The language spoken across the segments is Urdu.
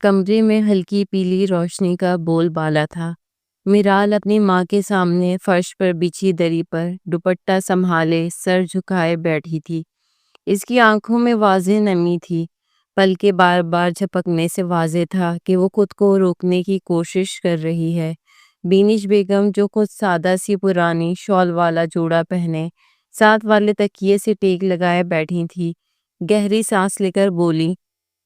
کمرے میں ہلکی پیلی روشنی کا بول بالا تھا۔ میرال اپنی ماں کے سامنے فرش پر بچھی دری پر دوپٹہ سنبھالے سر جھکائے بیٹھی تھی۔ اس کی آنکھوں میں واضح نمی تھی، پلکیں بار بار جھپکنے سے واضح تھا کہ وہ خود کو روکنے کی کوشش کر رہی ہے۔ بینش بیگم جو خود سادہ سی پرانی شال والا جوڑا پہنے ساتھ والے تکیے سے ٹیک لگائے بیٹھی تھی، گہری سانس لے کر بولی،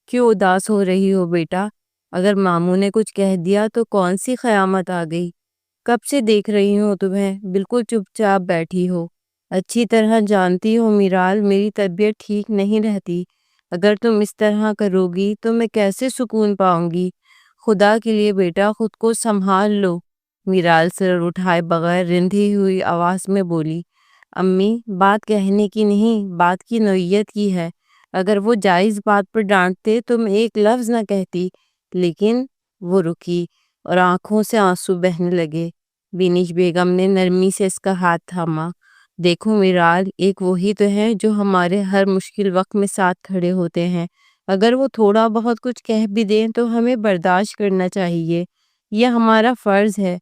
کیوں اداس ہو رہی ہو بیٹا؟ اگر ماموں نے کچھ کہہ دیا تو کون سی قیامت آ گئی؟ کب سے دیکھ رہی ہوں تمہیں بالکل چپ چاپ بیٹھی ہو۔ اچھی طرح جانتی ہو میرال، میری طبیعت ٹھیک نہیں رہتی۔ اگر تم اس طرح کرو گی تو میں کیسے سکون پاؤں گی؟ خدا کے لیے بیٹا خود کو سنبھال لو۔ میرال سر اٹھائے بغیر رندھی ہوئی آواز میں بولی، امی بات کہنے کی نہیں، بات کی نوعیت کی ہے۔ اگر وہ جائز بات پر ڈانٹتے تو میں ایک لفظ نہ کہتی، لیکن وہ رکی اور آنکھوں سے آنسو بہنے لگے۔ بینش بیگم نے نرمی سے اس کا ہاتھ تھاما۔ دیکھو میرال، ایک وہی تو ہے جو ہمارے ہر مشکل وقت میں ساتھ کھڑے ہوتے ہیں۔ اگر وہ تھوڑا بہت کچھ کہہ بھی دیں تو ہمیں برداشت کرنا چاہیے، یہ ہمارا فرض ہے۔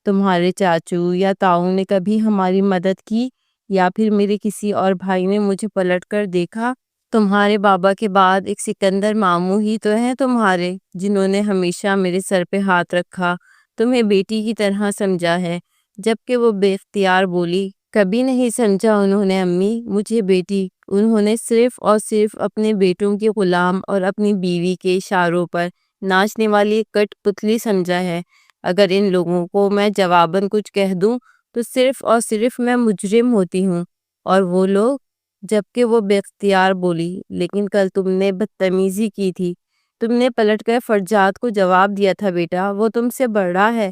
تمہارے چاچو یا تاؤ نے کبھی ہماری مدد کی یا پھر میرے کسی اور بھائی نے مجھے پلٹ کر دیکھا؟ تمہارے بابا کے بعد ایک سکندر ماموں ہی تو ہیں تمہارے، جنہوں نے ہمیشہ میرے سر پہ ہاتھ رکھا، تمہیں بیٹی کی طرح سمجھا ہے۔ جبکہ وہ بے اختیار بولی، کبھی نہیں سمجھا انہوں نے امی مجھے بیٹی، انہوں نے صرف اور صرف اپنے بیٹوں کے غلام اور اپنی بیوی کے اشاروں پر ناچنے والی ایک کٹ پتلی سمجھا ہے۔ اگر ان لوگوں کو میں جواباً کچھ کہہ دوں تو صرف اور صرف میں مجرم ہوتی ہوں، اور وہ لوگ۔ جبکہ وہ بے اختیار بولی، لیکن کل تم نے بدتمیزی کی تھی، تم نے پلٹ کر فرجاد کو جواب دیا تھا بیٹا، وہ تم سے بڑا ہے۔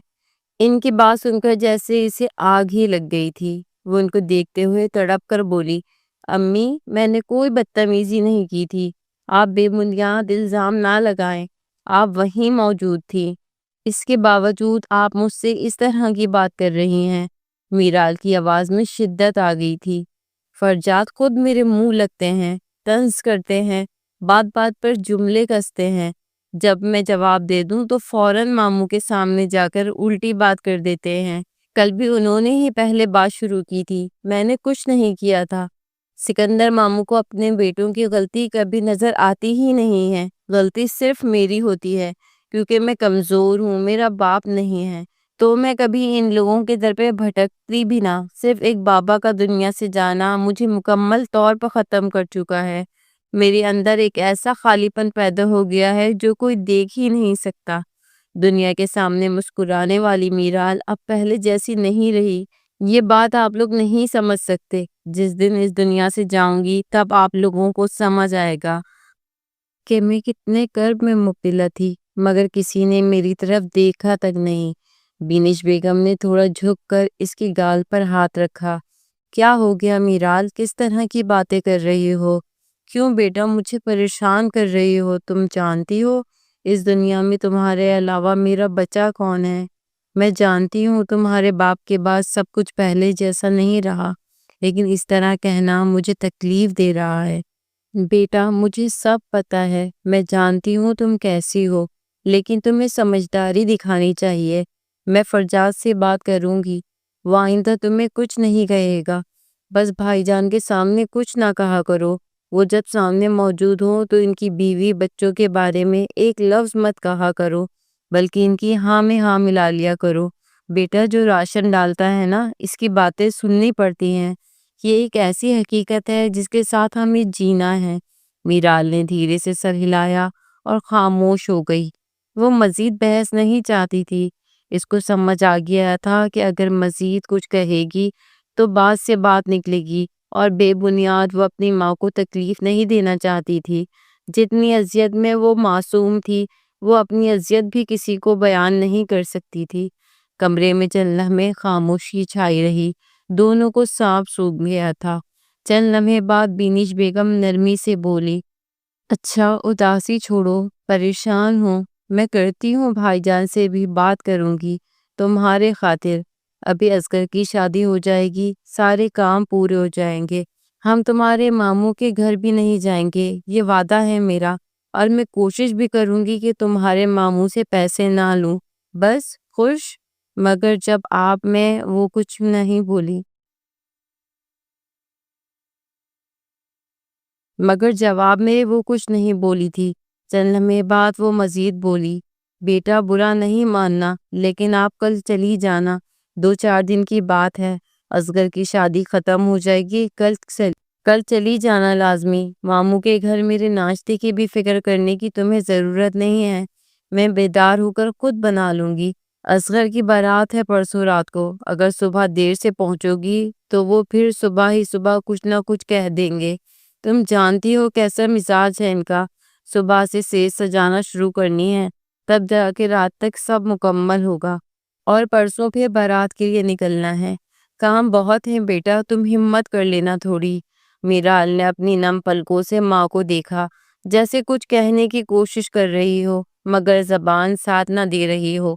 ان کی بات سن کر جیسے اسے آگ ہی لگ گئی تھی۔ وہ ان کو دیکھتے ہوئے تڑپ کر بولی، امی میں نے کوئی بدتمیزی نہیں کی تھی، آپ بے بنیاد الزام نہ لگائیں، آپ وہیں موجود تھی، اس کے باوجود آپ مجھ سے اس طرح کی بات کر رہی ہیں۔ میرال کی آواز میں شدت آ گئی تھی۔ فرجاد خود میرے منہ لگتے ہیں، طنز کرتے ہیں، بات بات پر جملے کستے ہیں، جب میں جواب دے دوں تو فوراً ماموں کے سامنے جا کر الٹی بات کر دیتے ہیں۔ کل بھی انہوں نے ہی پہلے بات شروع کی تھی، میں نے کچھ نہیں کیا تھا۔ سکندر ماموں کو اپنے بیٹوں کی غلطی کبھی نظر آتی ہی نہیں ہے، غلطی صرف میری ہوتی ہے، کیونکہ میں کمزور ہوں، میرا باپ نہیں ہے، تو میں کبھی ان لوگوں کے در پہ بھٹکتی بھی نہ۔ صرف ایک بابا کا دنیا سے جانا مجھے مکمل طور پر ختم کر چکا ہے۔ میرے اندر ایک ایسا خالی پن پیدا ہو گیا ہے جو کوئی دیکھ ہی نہیں سکتا۔ دنیا کے سامنے مسکرانے والی میرال اب پہلے جیسی نہیں رہی۔ یہ بات آپ لوگ نہیں سمجھ سکتے، جس دن اس دنیا سے جاؤں گی تب آپ لوگوں کو سمجھ آئے گا کہ میں کتنے کرب میں مبتلا تھی، مگر کسی نے میری طرف دیکھا تک نہیں۔ بینش بیگم نے تھوڑا جھک کر اس کی گال پر ہاتھ رکھا۔ کیا ہو گیا میرال، کس طرح کی باتیں کر رہی ہو؟ کیوں بیٹا مجھے پریشان کر رہی ہو؟ تم جانتی ہو اس دنیا میں تمہارے علاوہ میرا بچہ کون ہے؟ میں جانتی ہوں تمہارے باپ کے بعد سب کچھ پہلے جیسا نہیں رہا، لیکن اس طرح کہنا مجھے تکلیف دے رہا ہے۔ بیٹا مجھے سب پتا ہے، میں جانتی ہوں تم کیسی ہو، لیکن تمہیں سمجھداری دکھانی چاہیے۔ میں فرجاد سے بات کروں گی، وہ آئندہ تمہیں کچھ نہیں کہے گا۔ بس بھائی جان کے سامنے کچھ نہ کہا کرو، وہ جب سامنے موجود ہوں تو ان کی بیوی بچوں کے بارے میں ایک لفظ مت کہا کرو، بلکہ ان کی ہاں میں ہاں ملا لیا کرو۔ بیٹا جو راشن ڈالتا ہے نا، اس کی باتیں سننی پڑتی ہیں، یہ ایک ایسی حقیقت ہے جس کے ساتھ ہمیں جینا ہے۔ میرال نے دھیرے سے سر ہلایا اور خاموش ہو گئی۔ وہ مزید بحث نہیں چاہتی تھی، اس کو سمجھ آ گیا تھا کہ اگر مزید کچھ کہے گی تو بات سے بات نکلے گی، اور بے بنیاد وہ اپنی ماں کو تکلیف نہیں دینا چاہتی تھی۔ جتنی اذیت میں وہ معصوم تھی، وہ اپنی اذیت بھی کسی کو بیان نہیں کر سکتی تھی۔ کمرے میں چند لمحے خاموشی چھائی رہی، دونوں کو سانپ سونگھ گیا تھا۔ چند لمحے بعد بینش بیگم نرمی سے بولی، اچھا اداسی چھوڑو، پریشان ہوں، میں کرتی ہوں، بھائی جان سے بھی بات کروں گی تمہارے خاطر۔ ابھی اصغر کی شادی ہو جائے گی، سارے کام پورے ہو جائیں گے، ہم تمہارے ماموں کے گھر بھی نہیں جائیں گے، یہ وعدہ ہے میرا، اور میں کوشش بھی کروں گی کہ تمہارے ماموں سے پیسے نہ لوں۔ بس خوش؟ مگر جب آپ میں وہ کچھ نہیں بولی مگر جواب میں وہ کچھ نہیں بولی تھی۔ چند لمحے بعد وہ مزید بولی، بیٹا برا نہیں ماننا، لیکن آپ کل چلی جانا، 2-4 دن کی بات ہے، اصغر کی شادی ختم ہو جائے گی، کل چلی جانا لازمی۔ ماموں کے گھر میرے ناشتے کی بھی فکر کرنے کی تمہیں ضرورت نہیں ہے، میں بیدار ہو کر خود بنا لوں گی۔ اصغر کی بارات ہے پرسوں رات کو، اگر صبح دیر سے پہنچو گی تو وہ پھر صبح ہی صبح کچھ نہ کچھ کہہ دیں گے۔ تم جانتی ہو کیسا مزاج ہے ان کا، صبح سے سیج سجانا شروع کرنی ہے، تب جا کے رات تک سب مکمل ہوگا، اور پرسوں پھر بارات کے لیے نکلنا ہے۔ کام بہت ہے بیٹا، تم ہمت کر لینا تھوڑی۔ میرال نے اپنی نم پلکوں سے ماں کو دیکھا، جیسے کچھ کہنے کی کوشش کر رہی ہو مگر زبان ساتھ نہ دے رہی ہو،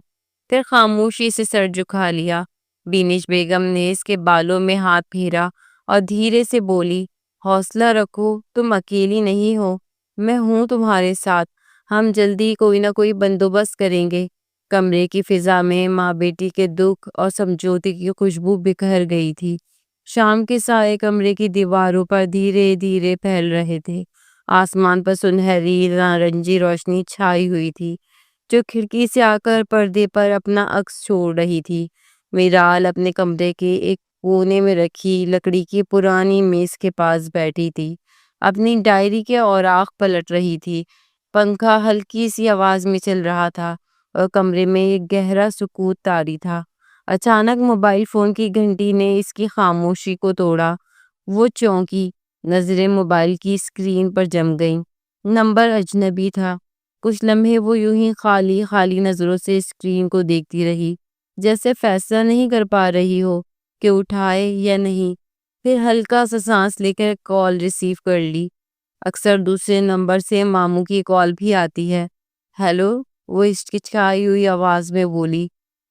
پھر خاموشی سے سر جھکا لیا۔ بینش بیگم نے اس کے بالوں میں ہاتھ پھیرا اور دھیرے سے بولی، حوصلہ رکھو، تم اکیلی نہیں ہو، میں ہوں تمہارے ساتھ، ہم جلدی کوئی نہ کوئی بندوبست کریں گے۔ کمرے کی فضا میں ماں بیٹی کے دکھ اور سمجھوتے کی خوشبو بکھر گئی تھی۔ شام کے سائے کمرے کی دیواروں پر دھیرے دھیرے پھیل رہے تھے، آسمان پر سنہری نارنجی روشنی چھائی ہوئی تھی جو کھڑکی سے آ کر پردے پر اپنا عکس چھوڑ رہی تھی۔ میرال اپنے کمرے کے ایک کونے میں رکھی لکڑی کی پرانی میز کے پاس بیٹھی تھی، اپنی ڈائری کے اوراق پلٹ رہی تھی۔ پنکھا ہلکی سی آواز میں چل رہا تھا اور کمرے میں ایک گہرا سکوت طاری تھا۔ اچانک موبائل فون کی گھنٹی نے اس کی خاموشی کو توڑا۔ وہ چونکی، نظریں موبائل کی اسکرین پر جم گئیں۔ نمبر اجنبی تھا۔ کچھ لمحے وہ یوں ہی خالی خالی نظروں سے اسکرین کو دیکھتی رہی، جیسے فیصلہ نہیں کر پا رہی ہو کہ اٹھائے یا نہیں۔ پھر ہلکا سا سانس لے کر کال ریسیو کر لی۔ اکثر دوسرے نمبر سے ماموں کی کال بھی آتی ہے۔ ہیلو، وہ ہچکچائی ہوئی آواز میں بولی۔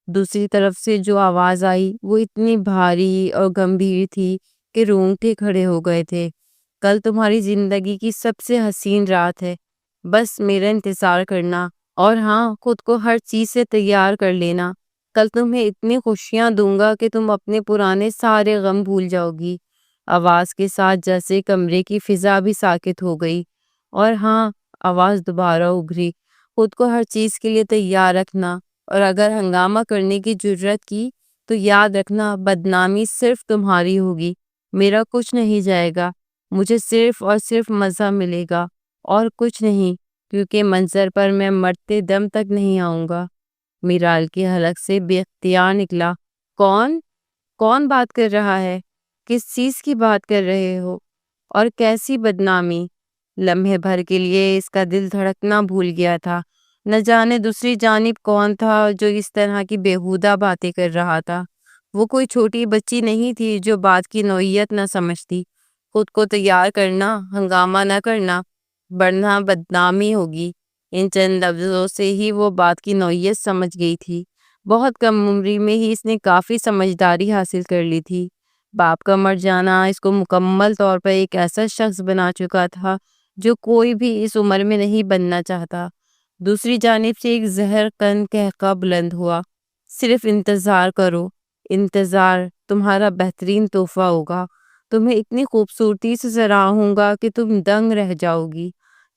دوسری طرف سے جو آواز آئی وہ اتنی بھاری اور گمبھیر تھی کہ رونگٹے کھڑے ہو گئے تھے۔ کل تمہاری زندگی کی سب سے حسین رات ہے، بس میرا انتظار کرنا، اور ہاں، خود کو ہر چیز سے تیار کر لینا۔ کل تمہیں اتنی خوشیاں دوں گا کہ تم اپنے پرانے سارے غم بھول جاؤ گی۔ آواز کے ساتھ جیسے کمرے کی فضا بھی ساکت ہو گئی، اور ہاں، آواز دوبارہ ابھری، خود کو ہر چیز کے لیے تیار رکھنا، اور اگر ہنگامہ کرنے کی جرت کی تو یاد رکھنا بدنامی صرف تمہاری ہوگی، میرا کچھ نہیں جائے گا، مجھے صرف اور صرف مزہ ملے گا اور کچھ نہیں، کیونکہ منظر پر میں مرتے دم تک نہیں آؤں گا۔ میرال کی حلق سے بے اختیار نکلا، کون کون بات کر رہا ہے؟ کس چیز کی بات کر رہے ہو؟ اور کیسی بدنامی؟ لمحے بھر کے لیے اس کا دل دھڑکنا بھول گیا تھا۔ نہ جانے دوسری جانب کون تھا جو اس طرح کی بیہودہ باتیں کر رہا تھا۔ وہ کوئی چھوٹی بچی نہیں تھی جو بات کی نوعیت نہ سمجھتی۔ خود کو تیار کرنا، ہنگامہ نہ کرنا، ورنہ بدنامی ہوگی۔ ان چند لفظوں سے ہی وہ بات کی نوعیت سمجھ گئی تھی۔ بہت کم عمری میں ہی اس نے کافی سمجھداری حاصل کر لی تھی۔ باپ کا مر جانا اس کو مکمل طور پر ایک ایسا شخص بنا چکا تھا جو کوئی بھی اس عمر میں نہیں بننا چاہتا۔ دوسری جانب سے ایک زہر کن قہقہ بلند ہوا، صرف انتظار کرو، انتظار تمہارا بہترین تحفہ ہوگا، تمہیں اتنی خوبصورتی سے سراہوں گا کہ تم دنگ رہ جاؤ گی۔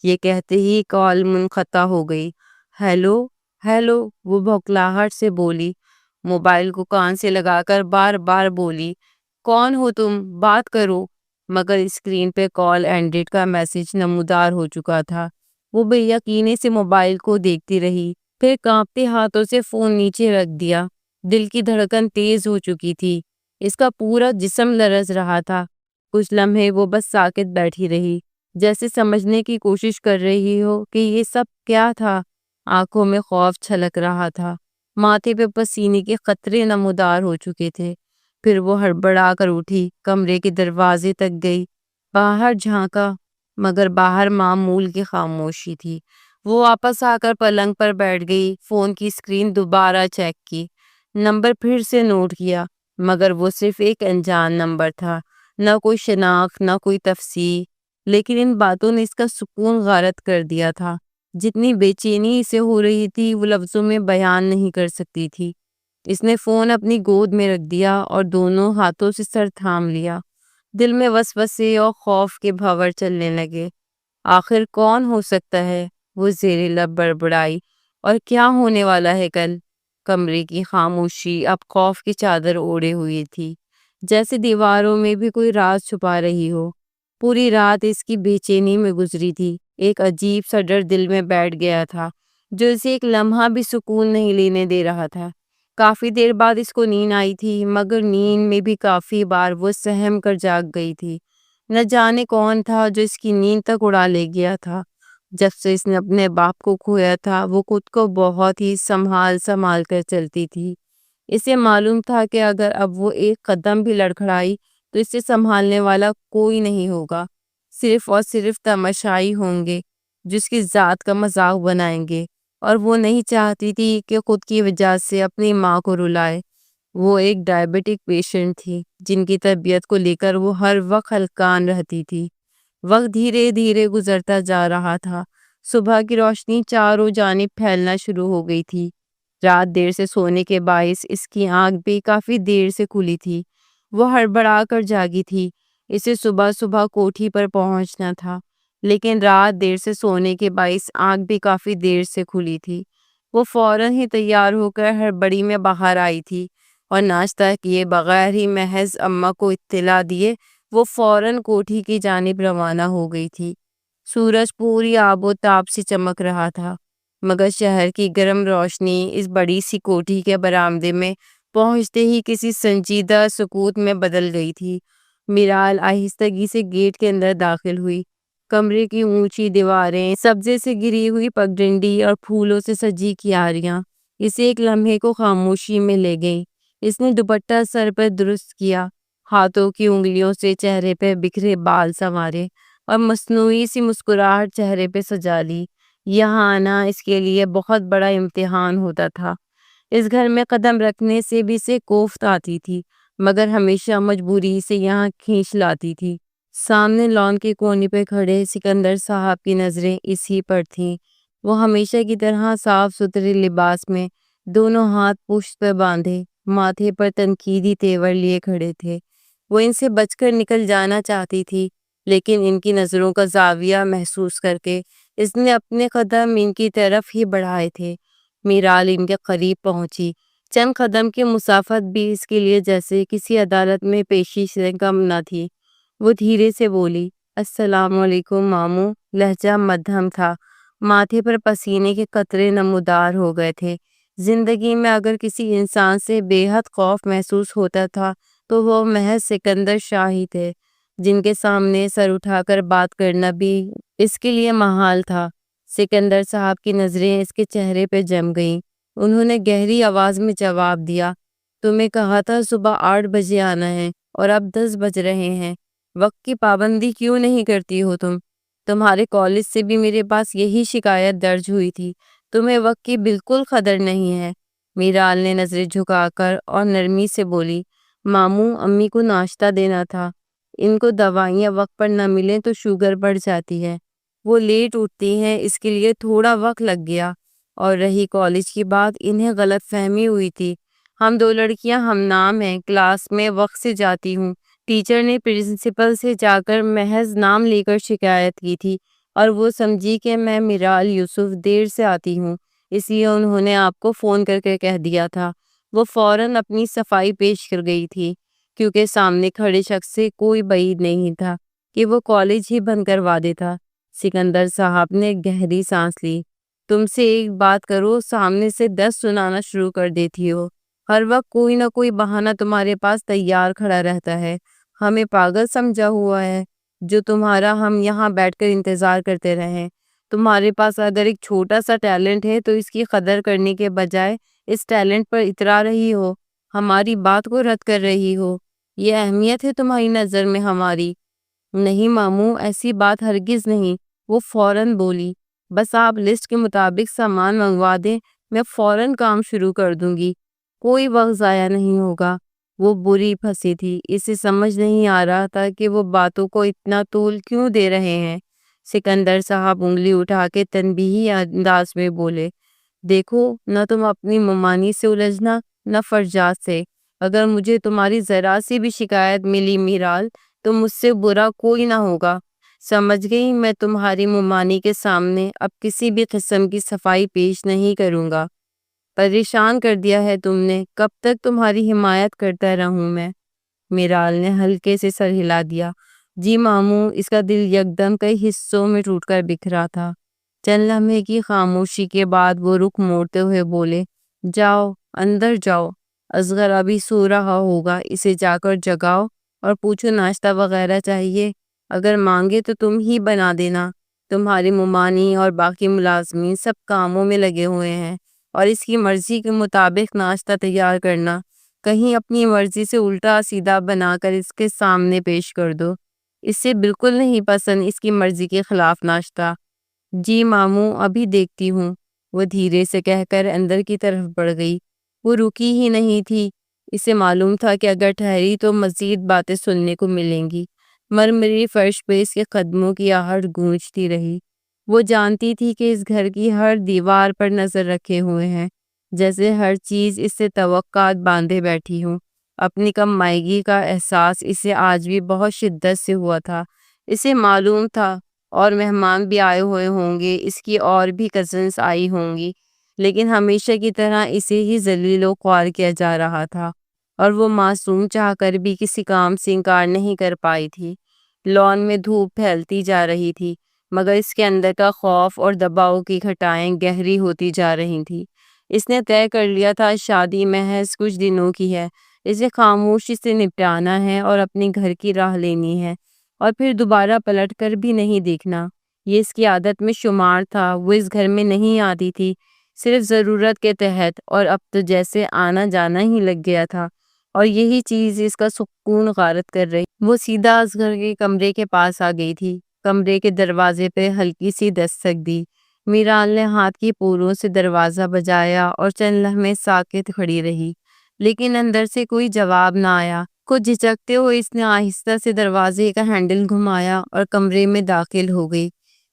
یہ کہتے ہی کال منقطع ہو گئی۔ ہیلو ہیلو، وہ بھوکلاہٹ سے بولی، موبائل کو کان سے لگا کر بار بار بولی، کون ہو تم، بات کرو، مگر اسکرین پہ کال اینڈڈ کا میسج نمودار ہو چکا تھا۔ وہ بے یقینی سے موبائل کو دیکھتی رہی، پھر کانپتے ہاتھوں سے فون نیچے رکھ دیا۔ دل کی دھڑکن تیز ہو چکی تھی، اس کا پورا جسم لرز رہا تھا۔ کچھ لمحے وہ بس ساکت بیٹھی رہی، جیسے سمجھنے کی کوشش کر رہی ہو کہ یہ سب کیا تھا۔ آنکھوں میں خوف چھلک رہا تھا، ماتھے پہ پسینے کے قطرے نمودار ہو چکے تھے۔ پھر وہ ہڑبڑا کر اٹھی، کمرے کے دروازے تک گئی، باہر جھانکا، مگر باہر معمول کی خاموشی تھی۔ وہ واپس آ کر پلنگ پر بیٹھ گئی، فون کی اسکرین دوبارہ چیک کی، نمبر پھر سے نوٹ کیا، مگر وہ صرف ایک انجان نمبر تھا، نہ کوئی شناخت، نہ کوئی تفصیل۔ لیکن ان باتوں نے اس کا سکون غارت کر دیا تھا۔ جتنی بے چینی اسے ہو رہی تھی وہ لفظوں میں بیان نہیں کر سکتی تھی۔ اس نے فون اپنی گود میں رکھ دیا اور دونوں ہاتھوں سے سر تھام لیا۔ دل میں وسوسے اور خوف کے بھنور چلنے لگے۔ آخر کون ہو سکتا ہے؟ وہ زیر لب بڑبڑائی۔ اور کیا ہونے والا ہے کل؟ کمرے کی خاموشی اب خوف کی چادر اوڑھے ہوئی تھی، جیسے دیواروں میں بھی کوئی راز چھپا رہی ہو۔ پوری رات اس کی بے چینی میں گزری تھی۔ ایک عجیب سا ڈر دل میں بیٹھ گیا تھا جو اسے ایک لمحہ بھی سکون نہیں لینے دے رہا تھا۔ کافی دیر بعد اس کو نیند آئی تھی، مگر نیند میں بھی کافی بار وہ سہم کر جاگ گئی تھی۔ نہ جانے کون تھا جو اس کی نیند تک اڑا لے گیا تھا۔ جب سے اس نے اپنے باپ کو کھویا تھا وہ خود کو بہت ہی سنبھال کر چلتی تھی۔ اسے معلوم تھا کہ اگر اب وہ ایک قدم بھی لڑکھڑائی تو اسے سنبھالنے والا کوئی نہیں ہوگا، صرف اور صرف تماشائی ہوں گے جو اس کی ذات کا مذاق بنائیں گے، اور وہ نہیں چاہتی تھی کہ خود کی وجہ سے اپنی ماں کو رلائے۔ وہ ایک ڈائبٹک پیشنٹ تھی جن کی طبیعت کو لے کر وہ ہر وقت ہلکان رہتی تھی۔ وقت دھیرے دھیرے گزرتا جا رہا تھا۔ صبح کی روشنی چاروں جانب پھیلنا شروع ہو گئی تھی۔ رات دیر سے سونے کے باعث اس کی آنکھ بھی کافی دیر سے کھلی تھی۔ وہ ہڑبڑا کر جاگی تھی۔ اسے صبح صبح کوٹھی پر پہنچنا تھا، لیکن رات دیر سے سونے کے باعث آنکھ بھی کافی دیر سے کھلی تھی۔ وہ فوراً ہی تیار ہو کر ہڑبڑی میں باہر آئی تھی اور ناشتہ کیے بغیر ہی محض اماں کو اطلاع دیے وہ فوراً کوٹھی کی جانب روانہ ہو گئی تھی۔ سورج پوری آب و تاب سے چمک رہا تھا، مگر شہر کی گرم روشنی اس بڑی سی کوٹھی کے برآمدے میں پہنچتے ہی کسی سنجیدہ سکوت میں بدل گئی تھی۔ میرال آہستگی سے گیٹ کے اندر داخل ہوئی۔ کمرے کی اونچی دیواریں، سبزے سے گری ہوئی پگڈنڈی اور پھولوں سے سجی کیاریاں اسے ایک لمحے کو خاموشی میں لے گئیں۔ اس نے دوپٹہ سر پر درست کیا، ہاتھوں کی انگلیوں سے چہرے پہ بکھرے بال سنوارے اور مصنوعی سی مسکراہٹ چہرے پہ سجا لی۔ یہاں آنا اس کے لیے بہت بڑا امتحان ہوتا تھا۔ اس گھر میں قدم رکھنے سے بھی اسے کوفت آتی تھی، مگر ہمیشہ مجبوری سے یہاں کھینچ لاتی تھی۔ سامنے لان کے کونے پہ کھڑے سکندر صاحب کی نظریں اسی پر تھیں۔ وہ ہمیشہ کی طرح صاف ستھرے لباس میں، دونوں ہاتھ پشت پر باندھے، ماتھے پر تنقیدی تیور لیے کھڑے تھے۔ وہ ان سے بچ کر نکل جانا چاہتی تھی، لیکن ان کی نظروں کا زاویہ محسوس کر کے اس نے اپنے قدم ان کی طرف ہی بڑھائے تھے۔ میرال ان کے قریب پہنچی۔ چند قدم کی مسافت بھی اس کے لیے جیسے کسی عدالت میں پیشی سے کم نہ تھی۔ وہ دھیرے سے بولی، السلام علیکم ماموں۔ لہجہ مدھم تھا، ماتھے پر پسینے کے قطرے نمودار ہو گئے تھے۔ زندگی میں اگر کسی انسان سے بے حد خوف محسوس ہوتا تھا تو وہ محض سکندر شاہ ہی تھے، جن کے سامنے سر اٹھا کر بات کرنا بھی اس کے لیے محال تھا۔ سکندر صاحب کی نظریں اس کے چہرے پہ جم گئیں۔ انہوں نے گہری آواز میں جواب دیا، تمہیں کہا تھا صبح 8 بجے آنا ہے اور اب 10 بج رہے ہیں۔ وقت کی پابندی کیوں نہیں کرتی ہو تم؟ تمہارے کالج سے بھی میرے پاس یہی شکایت درج ہوئی تھی۔ تمہیں وقت کی بالکل قدر نہیں ہے۔ میرال نے نظریں جھکا کر اور نرمی سے بولی، ماموں امی کو ناشتہ دینا تھا، ان کو دوائیاں وقت پر نہ ملیں تو شوگر بڑھ جاتی ہے، وہ لیٹ اٹھتی ہیں، اس کے لیے تھوڑا وقت لگ گیا۔ اور رہی کالج کی بات، انہیں غلط فہمی ہوئی تھی، ہم 2 لڑکیاں ہم نام ہیں، کلاس میں وقت سے جاتی ہوں، ٹیچر نے پرنسپل سے جا کر محض نام لے کر شکایت کی تھی اور وہ سمجھی کہ میں میرال یوسف دیر سے آتی ہوں، اس لیے انہوں نے آپ کو فون کر کے کہہ دیا تھا۔ وہ فوراً اپنی صفائی پیش کر گئی تھی، کیونکہ سامنے کھڑے شخص سے کوئی بعید نہیں تھا کہ وہ کالج ہی بند کروا دیتا۔ سکندر صاحب نے گہری سانس لی، تم سے ایک بات کرو، سامنے سے 10 سنانا شروع کر دیتی ہو، ہر وقت کوئی نہ کوئی بہانہ تمہارے پاس تیار کھڑا رہتا ہے، ہمیں پاگل سمجھا ہوا ہے جو تمہارا ہم یہاں بیٹھ کر انتظار کرتے رہیں۔ تمہارے پاس اگر ایک چھوٹا سا ٹیلنٹ ہے تو اس کی قدر کرنے کے بجائے اس ٹیلنٹ پر اترا رہی ہو، ہماری بات کو رد کر رہی ہو، یہ اہمیت ہے تمہاری نظر میں ہماری؟ نہیں ماموں، ایسی بات ہرگز نہیں، وہ فوراً بولی، بس آپ لسٹ کے مطابق سامان منگوا دیں، میں فوراً کام شروع کر دوں گی، کوئی وقت ضائع نہیں ہوگا۔ وہ بری پھنسی تھی، اسے سمجھ نہیں آ رہا تھا کہ وہ باتوں کو اتنا طول کیوں دے رہے ہیں۔ سکندر صاحب انگلی اٹھا کے تنبیہی انداز میں بولے، دیکھو، نہ تم اپنی ممانی سے الجھنا، نہ فرجات سے۔ اگر مجھے تمہاری ذرا سی بھی شکایت ملی میرال، تو مجھ سے برا کوئی نہ ہوگا۔ سمجھ گئی، میں تمہاری ممانی کے سامنے اب کسی بھی قسم کی صفائی پیش نہیں کروں گا۔ پریشان کر دیا ہے تم نے، کب تک تمہاری حمایت کرتا رہوں میں؟ میرال نے ہلکے سے سر ہلا دیا۔ جی ماموں، اس کا دل یکدم کئی حصوں میں ٹوٹ کر بکھرا تھا۔ چند لمحے کی خاموشی کے بعد وہ رخ موڑتے ہوئے بولے، جاؤ اندر جاؤ، اصغر ابھی سو رہا ہوگا، اسے جا کر جگاؤ اور پوچھو ناشتہ وغیرہ چاہیے، اگر مانگے تو تم ہی بنا دینا۔ تمہاری ممانی اور باقی ملازمین سب کاموں میں لگے ہوئے ہیں، اور اس کی مرضی کے مطابق ناشتہ تیار کرنا، کہیں اپنی مرضی سے الٹا سیدھا بنا کر اس کے سامنے پیش کر دو۔ اسے بالکل نہیں پسند اس کی مرضی کے خلاف ناشتہ۔ جی ماموں، ابھی دیکھتی ہوں، وہ دھیرے سے کہہ کر اندر کی طرف بڑھ گئی۔ وہ رکی ہی نہیں تھی، اسے معلوم تھا کہ اگر ٹھہری تو مزید باتیں سننے کو ملیں گی۔ مرمری فرش پہ اس کے قدموں کی آہٹ گونجتی رہی۔ وہ جانتی تھی کہ اس گھر کی ہر دیوار پر نظر رکھے ہوئے ہیں، جیسے ہر چیز اس سے توقعات باندھے بیٹھی ہوں۔ اپنی کم مائگی کا احساس اسے آج بھی بہت شدت سے ہوا تھا۔ اسے معلوم تھا اور مہمان بھی آئے ہوئے ہوں گے، اس کی اور بھی کزنس آئی ہوں گی، لیکن ہمیشہ کی طرح اسے ہی ذلیل و خوار کیا جا رہا تھا، اور وہ معصوم چاہ کر بھی کسی کام سے انکار نہیں کر پائی تھی۔ لان میں دھوپ پھیلتی جا رہی تھی، مگر اس کے اندر کا خوف اور دباؤ کی گھٹائیں گہری ہوتی جا رہی تھیں۔ اس نے طے کر لیا تھا شادی محض کچھ دنوں کی ہے، اسے خاموشی سے نپٹانا ہے اور اپنے گھر کی راہ لینی ہے، اور پھر دوبارہ پلٹ کر بھی نہیں دیکھنا۔ یہ اس کی عادت میں شمار تھا، وہ اس گھر میں نہیں آتی تھی، صرف ضرورت کے تحت، اور اب تو جیسے آنا جانا ہی لگ گیا تھا، اور یہی چیز اس کا سکون غارت کر رہی۔ وہ سیدھا اصغر کے کمرے کے پاس آ گئی تھی، کمرے کے دروازے پہ ہلکی سی دستک دی۔ میرال نے ہاتھ کی پوروں سے دروازہ بجایا اور چند لمحے ساکت کھڑی رہی، لیکن اندر سے کوئی جواب نہ آیا۔ کچھ جھجکتے ہوئے اس نے آہستہ سے دروازے کا ہینڈل گھمایا اور کمرے میں داخل ہو گئی۔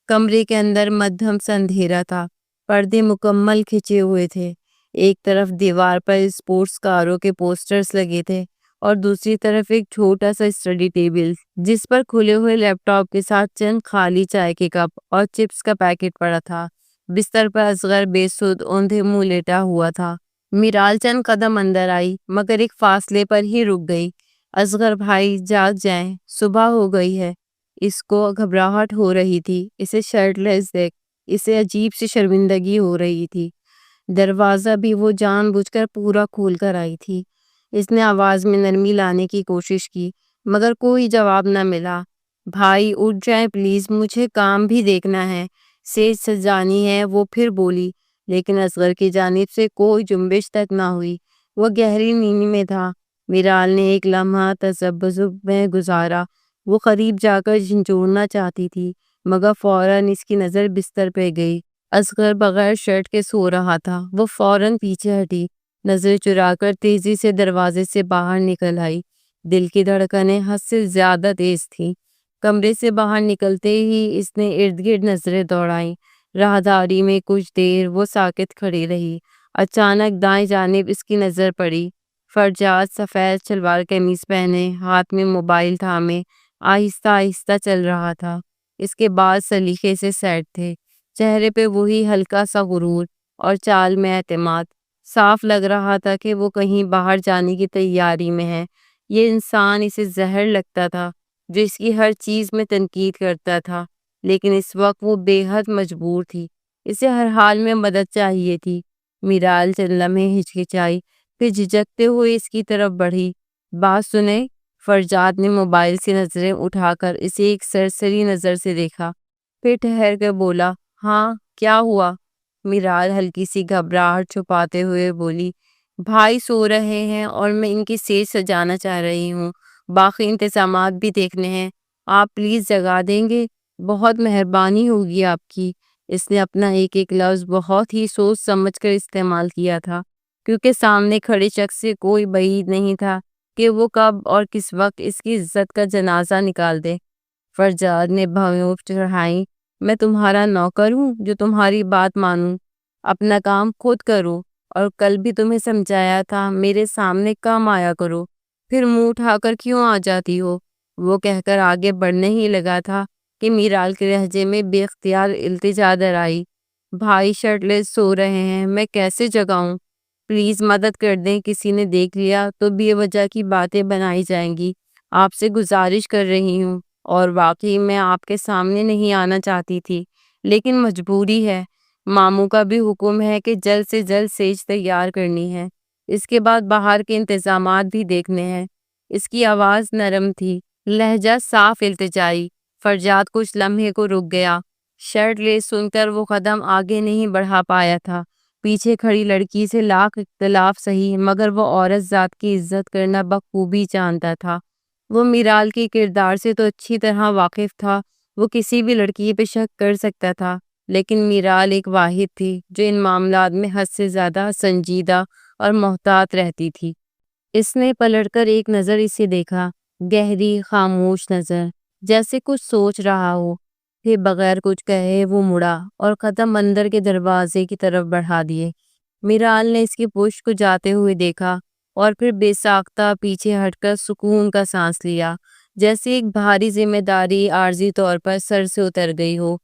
کمرے کے اندر مدھم سا اندھیرا تھا، پردے مکمل کھچے ہوئے تھے۔ ایک طرف دیوار پر اسپورٹس کاروں کے پوسٹرز لگے تھے، اور دوسری طرف ایک چھوٹا سا اسٹڈی ٹیبل جس پر کھلے ہوئے لیپ ٹاپ کے ساتھ چند خالی چائے کے کپ اور چپس کا پیکٹ پڑا تھا۔ بستر پر اصغر بے سود اوندھے منہ لیٹا ہوا تھا۔ میرال چند قدم اندر آئی، مگر ایک فاصلے پر ہی رک گئی۔ اصغر بھائی، جاگ جائیں، صبح ہو گئی ہے۔ اس کو گھبراہٹ ہو رہی تھی، اسے شرٹ لیس دیکھ اسے عجیب سی شرمندگی ہو رہی تھی۔ دروازہ بھی وہ جان بوجھ کر پورا کھول کر آئی تھی۔ اس نے آواز میں نرمی لانے کی کوشش کی، مگر کوئی جواب نہ ملا۔ بھائی اٹھ جائیں پلیز، مجھے کام بھی دیکھنا ہے، سیج سجانی ہے، وہ پھر بولی، لیکن اصغر کی جانب سے کوئی جنبش تک نہ ہوئی۔ وہ گہری نیند میں تھا۔ میرال نے ایک لمحہ تذبذب میں گزارا، وہ قریب جا کر جھنجھوڑنا چاہتی تھی، مگر فوراً اس کی نظر بستر پہ گئی۔ اصغر بغیر شرٹ کے سو رہا تھا۔ وہ فوراً پیچھے ہٹی، نظر چرا کر تیزی سے دروازے سے باہر نکل آئی۔ دل کی دھڑکنیں حد سے زیادہ تیز تھیں۔ کمرے سے باہر نکلتے ہی اس نے ارد گرد نظریں دوڑائیں۔ راہداری میں کچھ دیر وہ ساکت کھڑی رہی۔ اچانک دائیں جانب اس کی نظر پڑی۔ فرجاد سفید شلوار قمیص پہنے، ہاتھ میں موبائل تھامے، آہستہ آہستہ چل رہا تھا۔ اس کے بال سلیقے سے سیٹ تھے، چہرے پہ وہی ہلکا سا غرور، اور چال میں اعتماد۔ صاف لگ رہا تھا کہ وہ کہیں باہر جانے کی تیاری میں ہے۔ یہ انسان اسے زہر لگتا تھا، جو اس کی ہر چیز میں تنقید کرتا تھا، لیکن اس وقت وہ بے حد مجبور تھی، اسے ہر حال میں مدد چاہیے تھی۔ میرال چند لمحے ہچکچائی، پھر جھجکتے ہوئے اس کی طرف بڑھی۔ بات سنیں؟ فرجاد نے موبائل سے نظریں اٹھا کر اسے ایک سرسری نظر سے دیکھا، پھر ٹھہر کر بولا، ہاں کیا ہوا؟ میرال ہلکی سی گھبراہٹ چھپاتے ہوئے بولی، بھائی سو رہے ہیں اور میں ان کی سیج سجانا چاہ رہی ہوں، باقی انتظامات بھی دیکھنے ہیں، آپ پلیز جگا دیں گے؟ بہت مہربانی ہوگی آپ کی۔ اس نے اپنا ایک ایک لفظ بہت ہی سوچ سمجھ کر استعمال کیا تھا، کیونکہ سامنے کھڑے شخص سے کوئی بعید نہیں تھا کہ وہ کب اور کس وقت اس کی عزت کا جنازہ نکال دے۔ فرجاد نے بھویں چڑھائی، میں تمہارا نوکر ہوں جو تمہاری بات مانوں، اپنا کام خود کرو، اور کل بھی تمہیں سمجھایا تھا میرے سامنے کم آیا کرو، پھر منہ اٹھا کر کیوں آ جاتی ہو؟ وہ کہہ کر آگے بڑھنے ہی لگا تھا کہ میرال کے لہجے میں بے اختیار التجا در آئی۔ بھائی شرٹ لیس سو رہے ہیں، میں کیسے جگاؤں؟ پلیز مدد کر دیں، کسی نے دیکھ لیا تو بے وجہ کی باتیں بنائی جائیں گی، آپ سے گزارش کر رہی ہوں۔ اور واقعی میں آپ کے سامنے نہیں آنا چاہتی تھی، لیکن مجبوری ہے، ماموں کا بھی حکم ہے کہ جلد سے جلد سیج تیار کرنی ہے، اس کے بعد باہر کے انتظامات بھی دیکھنے ہیں۔ اس کی آواز نرم تھی، لہجہ صاف التجائی۔ فرجاد کچھ لمحے کو رک گیا، شرٹ لیس سن کر وہ قدم آگے نہیں بڑھا پایا تھا۔ پیچھے کھڑی لڑکی سے لاکھ اختلاف سہی، مگر وہ عورت ذات کی عزت کرنا بخوبی جانتا تھا۔ وہ میرال کے کردار سے تو اچھی طرح واقف تھا، وہ کسی بھی لڑکی پہ شک کر سکتا تھا، لیکن میرال ایک واحد تھی جو ان معاملات میں حد سے زیادہ سنجیدہ اور محتاط رہتی تھی۔ اس نے پلٹ کر ایک نظر اسے دیکھا، گہری خاموش نظر، جیسے کچھ سوچ رہا ہو۔ پھر بغیر کچھ کہے وہ مڑا اور قدم اندر کے دروازے کی طرف بڑھا دیے۔ میرال نے اس کی پشت کو جاتے ہوئے دیکھا اور پھر بے ساختہ پیچھے ہٹ کر سکون کا سانس لیا، جیسے ایک بھاری ذمہ داری عارضی طور پر سر سے اتر گئی ہو۔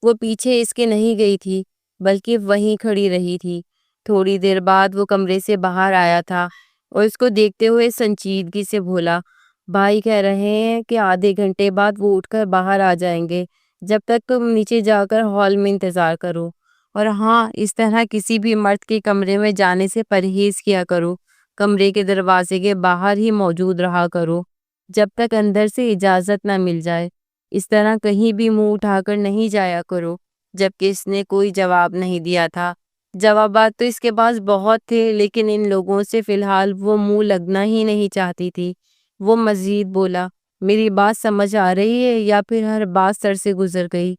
وہ پیچھے اس کے نہیں گئی تھی، بلکہ وہیں کھڑی رہی تھی۔ تھوڑی دیر بعد وہ کمرے سے باہر آیا تھا اور اس کو دیکھتے ہوئے سنجیدگی سے بولا، بھائی کہہ رہے ہیں کہ آدھے گھنٹے بعد وہ اٹھ کر باہر آ جائیں گے، جب تک تم نیچے جا کر ہال میں انتظار کرو، اور ہاں، اس طرح کسی بھی مرد کے کمرے میں جانے سے پرہیز کیا کرو، کمرے کے دروازے کے باہر ہی موجود رہا کرو جب تک اندر سے اجازت نہ مل جائے، اس طرح کہیں بھی منہ اٹھا کر نہیں جایا کرو۔ جبکہ اس نے کوئی جواب نہیں دیا تھا۔ جوابات تو اس کے پاس بہت تھے، لیکن ان لوگوں سے فی الحال وہ منہ لگنا ہی نہیں چاہتی تھی۔ وہ مزید بولا، میری بات سمجھ آ رہی ہے یا پھر ہر بات سر سے گزر گئی؟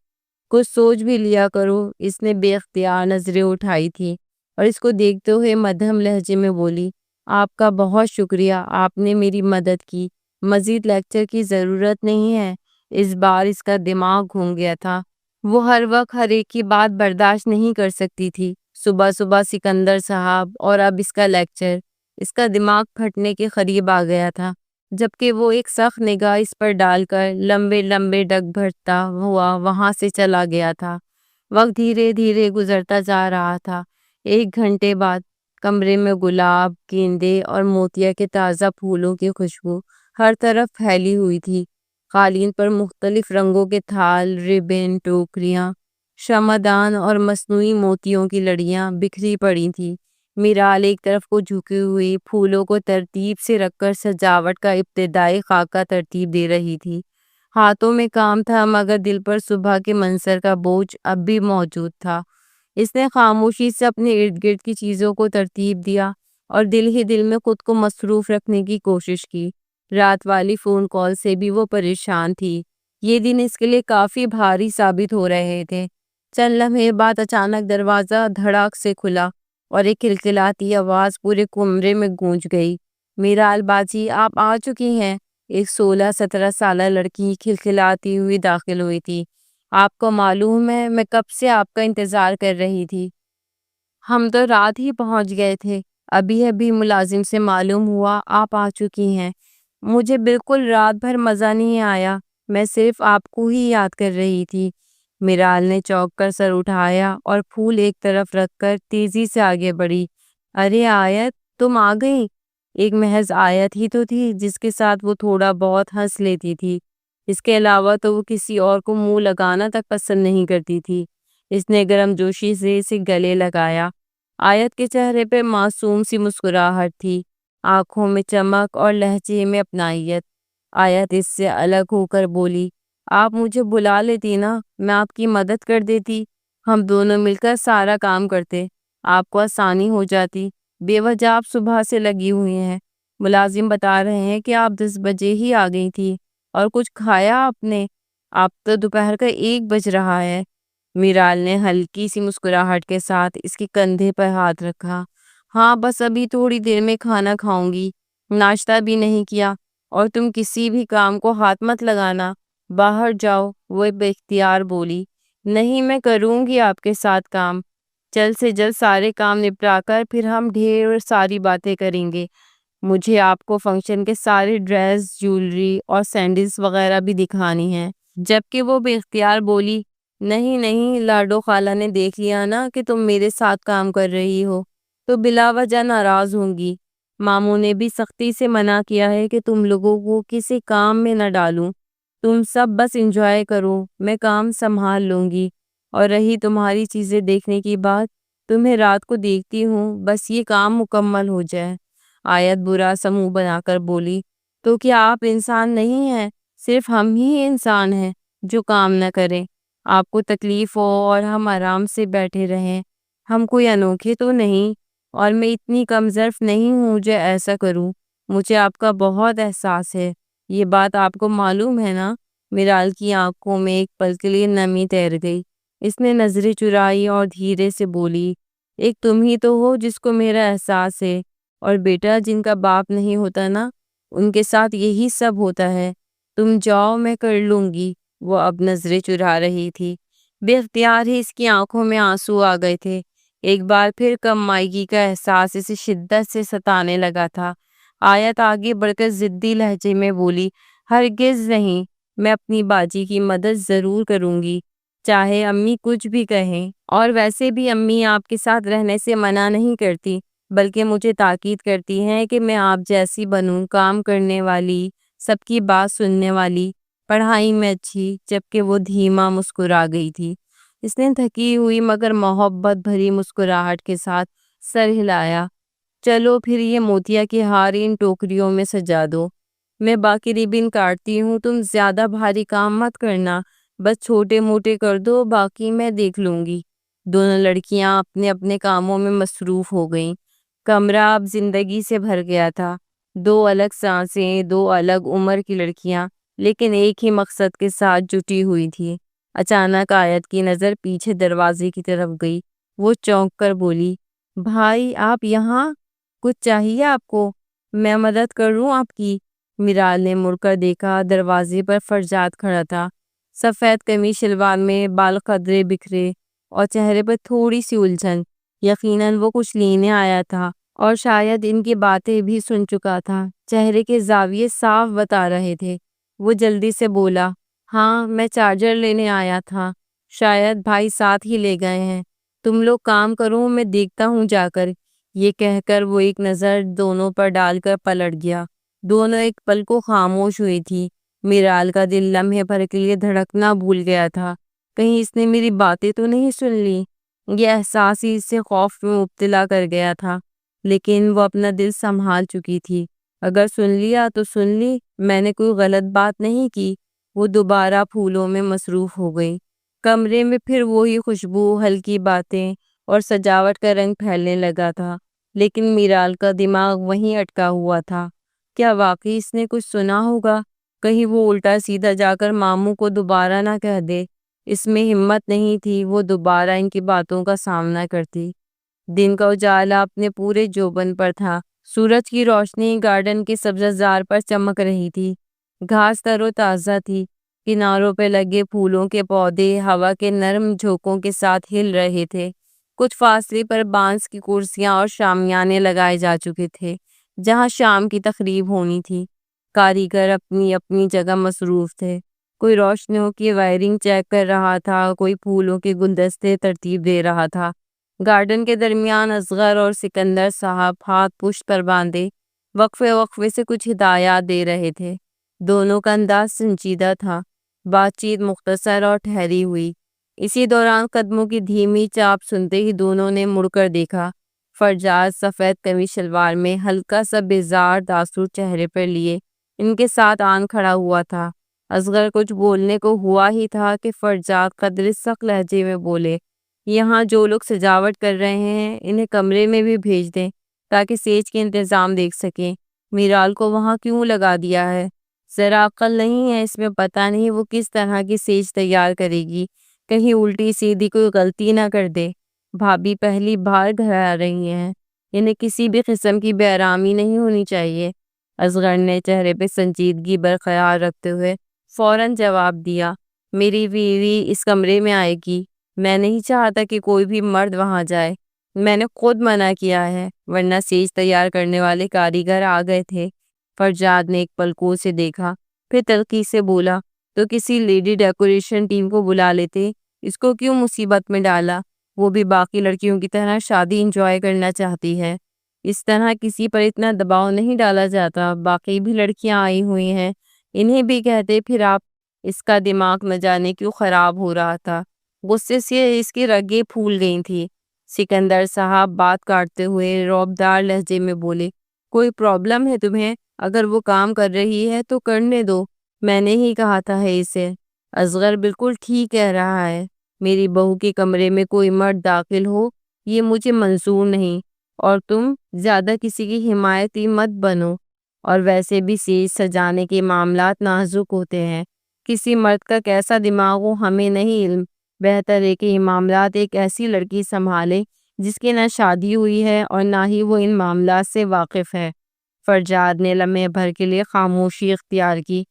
کچھ سوچ بھی لیا کرو۔ اس نے بے اختیار نظریں اٹھائی تھی اور اس کو دیکھتے ہوئے مدھم لہجے میں بولی، آپ کا بہت شکریہ، آپ نے میری مدد کی، مزید لیکچر کی ضرورت نہیں ہے۔ اس بار اس کا دماغ گھوم گیا تھا۔ وہ ہر وقت ہر ایک کی بات برداشت نہیں کر سکتی تھی۔ صبح صبح سکندر صاحب اور اب اس کا لیکچر، اس کا دماغ پھٹنے کے قریب آ گیا تھا۔ جبکہ وہ ایک سخت نگاہ اس پر ڈال کر لمبے لمبے ڈگ بھرتا ہوا وہاں سے چلا گیا تھا۔ وقت دھیرے دھیرے گزرتا جا رہا تھا۔ 1 گھنٹے بعد کمرے میں گلاب، گیندے اور موتیا کے تازہ پھولوں کی خوشبو ہر طرف پھیلی ہوئی تھی۔ قالین پر مختلف رنگوں کے تھال، ربن، ٹوکریاں، شمعدان اور مصنوعی موتیوں کی لڑیاں بکھری پڑی تھیں۔ میرال ایک طرف کو جھکی ہوئی پھولوں کو ترتیب سے رکھ کر سجاوٹ کا ابتدائی خاکہ ترتیب دے رہی تھی۔ ہاتھوں میں کام تھا، مگر دل پر صبح کے منظر کا بوجھ اب بھی موجود تھا۔ اس نے خاموشی سے اپنے ارد گرد کی چیزوں کو ترتیب دیا اور دل ہی دل میں خود کو مصروف رکھنے کی کوشش کی۔ رات والی فون کال سے بھی وہ پریشان تھی۔ یہ دن اس کے لیے کافی بھاری ثابت ہو رہے تھے۔ چند لمحے بعد اچانک دروازہ دھڑاک سے کھلا اور ایک کھلکھلاتی آواز پورے کمرے میں گونج گئی، میرال باجی آپ آ چکی ہیں۔ ایک 16-17 سالہ لڑکی کھلکھلاتی ہوئی داخل ہوئی تھی۔ آپ کو معلوم ہے میں کب سے آپ کا انتظار کر رہی تھی۔ ہم تو رات ہی پہنچ گئے تھے، ابھی ابھی ملازم سے معلوم ہوا آپ آ چکی ہیں۔ مجھے بالکل رات بھر مزہ نہیں آیا، میں صرف آپ کو ہی یاد کر رہی تھی۔ میرال نے چونک کر سر اٹھایا اور پھول ایک طرف رکھ کر تیزی سے آگے بڑھی۔ ارے آیت، تم آ گئی؟ ایک محض آیت ہی تو تھی جس کے ساتھ وہ تھوڑا بہت ہنس لیتی تھی۔ اس کے علاوہ تو وہ کسی اور کو منہ لگانا تک پسند نہیں کرتی تھی۔ اس نے گرم جوشی سے اسے گلے لگایا۔ آیت کے چہرے پہ معصوم سی مسکراہٹ تھی، آنکھوں میں چمک اور لہجے میں اپنائیت۔ آیت اس سے الگ ہو کر بولی، آپ مجھے بلا لیتی نا، میں آپ کی مدد کر دیتی، ہم دونوں مل کر سارا کام کرتے، آپ کو آسانی ہو جاتی۔ بے وجہ آپ صبح سے لگی ہوئی ہیں، ملازم بتا رہے ہیں کہ آپ 10 بجے ہی آ گئی تھی، اور کچھ کھایا آپ نے؟ آپ تو دوپہر کا 1 بج رہا ہے۔ میرال نے ہلکی سی مسکراہٹ کے ساتھ اس کے کندھے پر ہاتھ رکھا۔ ہاں بس ابھی تھوڑی دیر میں کھانا کھاؤں گی۔ ناشتہ بھی نہیں کیا، اور تم کسی بھی کام کو ہاتھ مت لگانا، باہر جاؤ، وہ بے اختیار بولی۔ نہیں، میں کروں گی آپ کے ساتھ کام، جلد سے جلد سارے کام نپٹا کر پھر ہم ڈھیر ساری باتیں کریں گے۔ مجھے آپ کو فنکشن کے سارے ڈریس، جیولری اور سینڈلز وغیرہ بھی دکھانی ہیں۔ جبکہ وہ بے اختیار بولی، نہیں نہیں، لاڈو خالہ نے دیکھ لیا نا کہ تم میرے ساتھ کام کر رہی ہو تو بلا وجہ ناراض ہوں گی۔ ماموں نے بھی سختی سے منع کیا ہے کہ تم لوگوں کو کسی کام میں نہ ڈالوں۔ تم سب بس انجوائے کرو، میں کام سنبھال لوں گی۔ اور رہی تمہاری چیزیں دیکھنے کی بات، تمہیں رات کو دیکھتی ہوں، بس یہ کام مکمل ہو جائے۔ آیت برا سا منہ بنا کر بولی، تو کیا آپ انسان نہیں ہیں؟ صرف ہم ہی انسان ہیں جو کام نہ کریں، آپ کو تکلیف ہو اور ہم آرام سے بیٹھے رہیں۔ ہم کوئی انوکھے تو نہیں، اور میں اتنی کم ظرف نہیں ہوں جو ایسا کروں۔ مجھے آپ کا بہت احساس ہے، یہ بات آپ کو معلوم ہے نا؟ میرال کی آنکھوں میں ایک پل کے لیے نمی تیر گئی۔ اس نے نظریں چرائی اور دھیرے سے بولی، ایک تم ہی تو ہو جس کو میرا احساس ہے، اور بیٹا جن کا باپ نہیں ہوتا نا، ان کے ساتھ یہی سب ہوتا ہے۔ تم جاؤ، میں کر لوں گی۔ وہ اب نظریں چرا رہی تھی، بے اختیار ہی اس کی آنکھوں میں آنسو آ گئے تھے۔ ایک بار پھر کم مائگی کا احساس اسے شدت سے ستانے لگا تھا۔ آیت آگے بڑھ کر ضدی لہجے میں بولی، ہرگز نہیں، میں اپنی باجی کی مدد ضرور کروں گی، چاہے امی کچھ بھی کہیں۔ اور ویسے بھی امی آپ کے ساتھ رہنے سے منع نہیں کرتی، بلکہ مجھے تاکید کرتی ہیں کہ میں آپ جیسی بنوں، کام کرنے والی، سب کی بات سننے والی، پڑھائی میں اچھی۔ جبکہ وہ دھیما مسکرا گئی تھی۔ اس نے تھکی ہوئی مگر محبت بھری مسکراہٹ کے ساتھ سر ہلایا۔ چلو پھر یہ موتیا کے ہار ان ٹوکریوں میں سجا دو، میں باقی ریبن کاٹتی ہوں، تم زیادہ بھاری کام مت کرنا، بس چھوٹے موٹے کر دو، باقی میں دیکھ لوں گی۔ دونوں لڑکیاں اپنے اپنے کاموں میں مصروف ہو گئیں۔ کمرہ اب زندگی سے بھر گیا تھا۔ دو الگ سانسیں، دو الگ عمر کی لڑکیاں، لیکن ایک ہی مقصد کے ساتھ جٹی ہوئی تھی۔ اچانک آیت کی نظر پیچھے دروازے کی طرف گئی۔ وہ چونک کر بولی، بھائی آپ یہاں؟ کچھ چاہیے آپ کو؟ میں مدد کروں آپ کی؟ میرال نے مڑ کر دیکھا، دروازے پر فرجاد کھڑا تھا، سفید قمیص شلوار میں، بال قدرے بکھرے اور چہرے پر تھوڑی سی الجھن۔ یقیناً وہ کچھ لینے آیا تھا، اور شاید ان کی باتیں بھی سن چکا تھا۔ چہرے کے زاویے صاف بتا رہے تھے۔ وہ جلدی سے بولا، ہاں میں چارجر لینے آیا تھا، شاید بھائی ساتھ ہی لے گئے ہیں۔ تم لوگ کام کرو، میں دیکھتا ہوں جا کر۔ یہ کہہ کر وہ ایک نظر دونوں پر ڈال کر پلٹ گیا۔ دونوں ایک پل کو خاموش ہوئی تھی۔ میرال کا دل لمحے بھر کے لیے دھڑکنا بھول گیا تھا۔ کہیں اس نے میری باتیں تو نہیں سن لی؟ یہ احساس ہی اسے خوف میں مبتلا کر گیا تھا، لیکن وہ اپنا دل سنبھال چکی تھی۔ اگر سن لیا تو سن لی، میں نے کوئی غلط بات نہیں کی۔ وہ دوبارہ پھولوں میں مصروف ہو گئی۔ کمرے میں پھر وہی خوشبو، ہلکی باتیں اور سجاوٹ کا رنگ پھیلنے لگا تھا، لیکن میرال کا دماغ وہیں اٹکا ہوا تھا۔ کیا واقعی اس نے کچھ سنا ہوگا؟ کہیں وہ الٹا سیدھا جا کر ماموں کو دوبارہ نہ کہہ دے۔ اس میں ہمت نہیں تھی وہ دوبارہ ان کی باتوں کا سامنا کرتی۔ دن کا اجالا اپنے پورے جوبن پر تھا۔ سورج کی روشنی گارڈن کے سبزہ زار پر چمک رہی تھی۔ گھاس تر و تازہ تھی، کناروں پہ لگے پھولوں کے پودے ہوا کے نرم جھونکوں کے ساتھ ہل رہے تھے۔ کچھ فاصلے پر بانس کی کرسیاں اور شامیانے لگائے جا چکے تھے، جہاں شام کی تقریب ہونی تھی۔ کاریگر اپنی اپنی جگہ مصروف تھے۔ کوئی روشنیوں کی وائرنگ چیک کر رہا تھا، کوئی پھولوں کے گلدستے ترتیب دے رہا تھا۔ گارڈن کے درمیان اصغر اور سکندر صاحب ہاتھ پشت پر باندھے وقفے وقفے سے کچھ ہدایات دے رہے تھے۔ دونوں کا انداز سنجیدہ تھا۔ بات چیت مختصر اور ٹھہری ہوئی۔ اسی دوران قدموں کی دھیمی چاپ سنتے ہی دونوں نے مڑ کر دیکھا۔ فرجاد سفید قمیص شلوار میں، ہلکا سا بیزار تاثر چہرے پر لیے، ان کے ساتھ آن کھڑا ہوا تھا۔ اصغر کچھ بولنے کو ہوا ہی تھا کہ فرجاد قدرے سخت لہجے میں بولے، یہاں جو لوگ سجاوٹ کر رہے ہیں انہیں کمرے میں بھی بھیج دیں تاکہ سیج کے انتظام دیکھ سکیں۔ میرال کو وہاں کیوں لگا دیا ہے؟ ذرا عقل نہیں ہے اس میں؟ پتہ نہیں وہ کس طرح کی سیج تیار کرے گی، کہیں الٹی سیدھی کوئی غلطی نہ کر دے۔ بھابھی پہلی بار گھر آ رہی ہیں، انہیں کسی بھی قسم کی بے آرامی نہیں ہونی چاہیے۔ اصغر نے چہرے پہ سنجیدگی برقرار رکھتے ہوئے فوراً جواب دیا، میری بیوی اس کمرے میں آئے گی۔ میں نہیں چاہتا کہ کوئی بھی مرد وہاں جائے۔ میں نے خود منع کیا ہے، ورنہ سیج تیار کرنے والے کاریگر آ گئے تھے۔ فرجاد نے ایک پلکوں سے دیکھا، پھر تلخی سے بولا، تو کسی لیڈی ڈیکوریشن ٹیم کو بلا لیتے، اس کو کیوں مصیبت میں ڈالا؟ وہ بھی باقی لڑکیوں کی طرح شادی انجوائے کرنا چاہتی ہے۔ اس طرح کسی پر اتنا دباؤ نہیں ڈالا جاتا۔ باقی بھی لڑکیاں آئی ہوئی ہیں، انہیں بھی کہتے۔ پھر آپ اس کا دماغ نہ جانے کیوں خراب ہو رہا تھا۔ غصے سے اس کی رگیں پھول گئی تھی۔ سکندر صاحب بات کاٹتے ہوئے رعبدار لہجے میں بولے، کوئی پرابلم ہے تمہیں؟ اگر وہ کام کر رہی ہے تو کرنے دو، میں نے ہی کہا تھا ہے اسے۔ اصغر بالکل ٹھیک کہہ رہا ہے، میری بہو کے کمرے میں کوئی مرد داخل ہو یہ مجھے منظور نہیں، اور تم زیادہ کسی کی حمایتی مت بنو۔ اور ویسے بھی سیج سجانے کے معاملات نازک ہوتے ہیں، کسی مرد کا کیسا دماغ ہو ہمیں نہیں علم۔ بہتر ہے کہ یہ معاملات ایک ایسی لڑکی سنبھالے جس کی نہ شادی ہوئی ہے اور نہ ہی وہ ان معاملات سے واقف ہے۔ فرجاد نے لمحے بھر کے لیے خاموشی اختیار کی،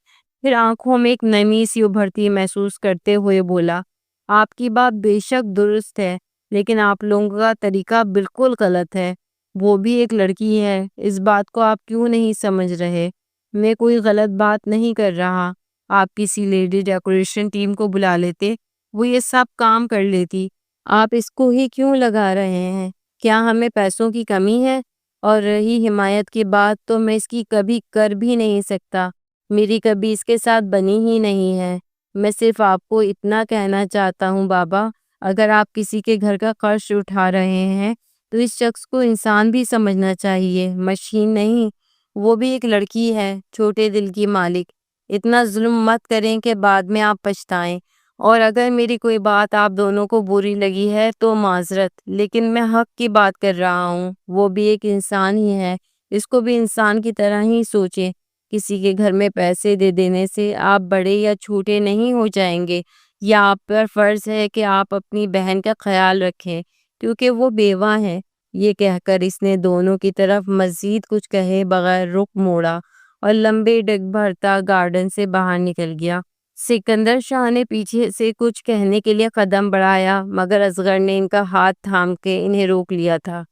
پھر آنکھوں میں ایک نمی سی ابھرتی محسوس کرتے ہوئے بولا، آپ کی بات بے شک درست ہے، لیکن آپ لوگوں کا طریقہ بالکل غلط ہے۔ وہ بھی ایک لڑکی ہے، اس بات کو آپ کیوں نہیں سمجھ رہے؟ میں کوئی غلط بات نہیں کر رہا۔ آپ کسی لیڈی ڈیکوریشن ٹیم کو بلا لیتے، وہ یہ سب کام کر لیتی۔ آپ اس کو ہی کیوں لگا رہے ہیں؟ کیا ہمیں پیسوں کی کمی ہے؟ اور رہی حمایت کی بات، تو میں اس کی کبھی کر بھی نہیں سکتا، میری کبھی اس کے ساتھ بنی ہی نہیں ہے۔ میں صرف آپ کو اتنا کہنا چاہتا ہوں بابا، اگر آپ کسی کے گھر کا قرض اٹھا رہے ہیں تو اس شخص کو انسان بھی سمجھنا چاہیے، مشین نہیں۔ وہ بھی ایک لڑکی ہے، چھوٹے دل کی مالک۔ اتنا ظلم مت کریں کہ بعد میں آپ پچھتائیں۔ اور اگر میری کوئی بات آپ دونوں کو بری لگی ہے تو معذرت، لیکن میں حق کی بات کر رہا ہوں۔ وہ بھی ایک انسان ہی ہے، اس کو بھی انسان کی طرح ہی سوچیں۔ کسی کے گھر میں پیسے دے دینے سے آپ بڑے یا چھوٹے نہیں ہو جائیں گے۔ یا آپ پر فرض ہے کہ آپ اپنی بہن کا خیال رکھیں کیونکہ وہ بیوہ ہے۔ یہ کہہ کر اس نے دونوں کی طرف مزید کچھ کہے بغیر رخ موڑا اور لمبے ڈگ بھرتا گارڈن سے باہر نکل گیا۔ سکندر شاہ نے پیچھے سے کچھ کہنے کے لیے قدم بڑھایا، مگر اصغر نے ان کا ہاتھ تھام کے انہیں روک لیا تھا۔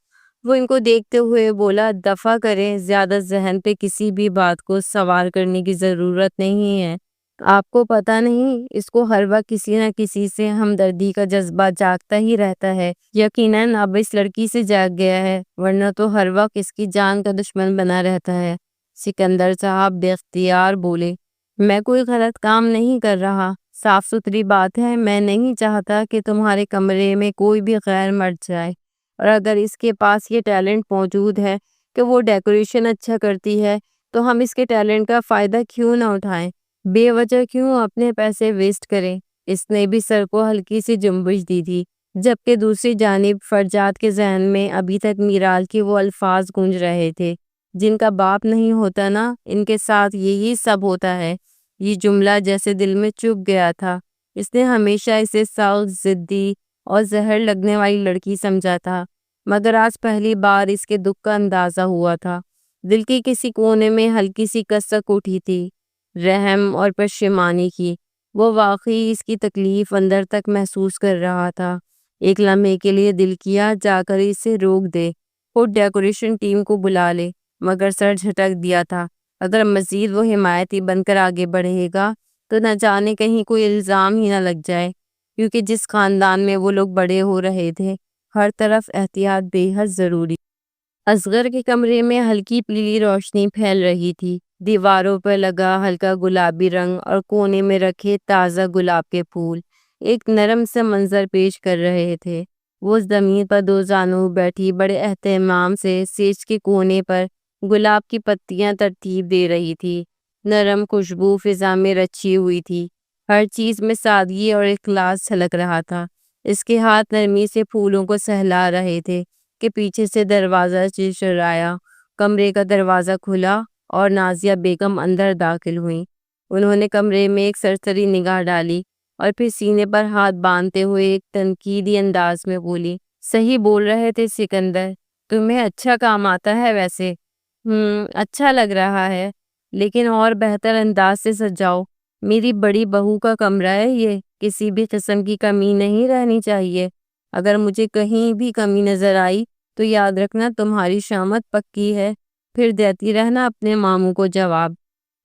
وہ ان کو دیکھتے ہوئے بولا، دفع کریں، زیادہ ذہن پہ کسی بھی بات کو سوار کرنے کی ضرورت نہیں ہے۔ آپ کو پتہ نہیں، اس کو ہر وقت کسی نہ کسی سے ہمدردی کا جذبہ جاگتا ہی رہتا ہے۔ یقیناً اب اس لڑکی سے جاگ گیا ہے، ورنہ تو ہر وقت اس کی جان کا دشمن بنا رہتا ہے۔ سکندر صاحب بے اختیار بولے، میں کوئی غلط کام نہیں کر رہا، صاف ستھری بات ہے، میں نہیں چاہتا کہ تمہارے کمرے میں کوئی بھی غیر مرد جائے، اور اگر اس کے پاس یہ ٹیلنٹ موجود ہے کہ وہ ڈیکوریشن اچھا کرتی ہے تو ہم اس کے ٹیلنٹ کا فائدہ کیوں نہ اٹھائیں؟ بے وجہ کیوں اپنے پیسے ویسٹ کریں؟ اس نے بھی سر کو ہلکی سی جنبش دی تھی، جبکہ دوسری جانب فرجاد کے ذہن میں ابھی تک میرال کے وہ الفاظ گونج رہے تھے، جن کا باپ نہیں ہوتا نا، ان کے ساتھ یہی سب ہوتا ہے۔ یہ جملہ جیسے دل میں چپ گیا تھا۔ اس نے ہمیشہ اسے سخت، ضدی اور زہر لگنے والی لڑکی سمجھا تھا، مگر آج پہلی بار اس کے دکھ کا اندازہ ہوا تھا۔ دل کے کسی کونے میں ہلکی سی کسک اٹھی تھی، رحم اور پشیمانی کی۔ وہ واقعی اس کی تکلیف اندر تک محسوس کر رہا تھا۔ ایک لمحے کے لیے دل کیا جا کر اسے روک دے، خود ڈیکوریشن ٹیم کو بلا لے، مگر سر جھٹک دیا تھا۔ اگر مزید وہ حمایتی بن کر آگے بڑھے گا تو نہ جانے کہیں کوئی الزام ہی نہ لگ جائے، کیونکہ جس خاندان میں وہ لوگ بڑے ہو رہے تھے، ہر طرف احتیاط بے حد ضروری۔ اصغر کے کمرے میں ہلکی پیلی روشنی پھیل رہی تھی، دیواروں پر لگا ہلکا گلابی رنگ اور کونے میں رکھے تازہ گلاب کے پھول ایک نرم سا منظر پیش کر رہے تھے۔ وہ زمین پر دو زانوں بیٹھی بڑے اہتمام سے سیج کے کونے پر گلاب کی پتیاں ترتیب دے رہی تھی۔ نرم خوشبو فضا میں رچھی ہوئی تھی، ہر چیز میں سادگی اور اخلاص چھلک رہا تھا۔ اس کے ہاتھ نرمی سے پھولوں کو سہلا رہے تھے کہ پیچھے سے دروازہ چرچرایا۔ کمرے کا دروازہ کھلا اور نازیہ بیگم اندر داخل ہوئیں۔ انہوں نے کمرے میں ایک سرسری نگاہ ڈالی اور پھر سینے پر ہاتھ باندھتے ہوئے ایک تنقیدی انداز میں بولی، صحیح بول رہے تھے سکندر، تمہیں اچھا کام آتا ہے ویسے۔ اچھا لگ رہا ہے، لیکن اور بہتر انداز سے سجاؤ۔ میری بڑی بہو کا کمرہ ہے یہ، کسی بھی قسم کی کمی نہیں رہنی چاہیے۔ اگر مجھے کہیں بھی کمی نظر آئی تو یاد رکھنا تمہاری شامت پکی ہے۔ پھر دیتی رہنا اپنے ماموں کو جواب۔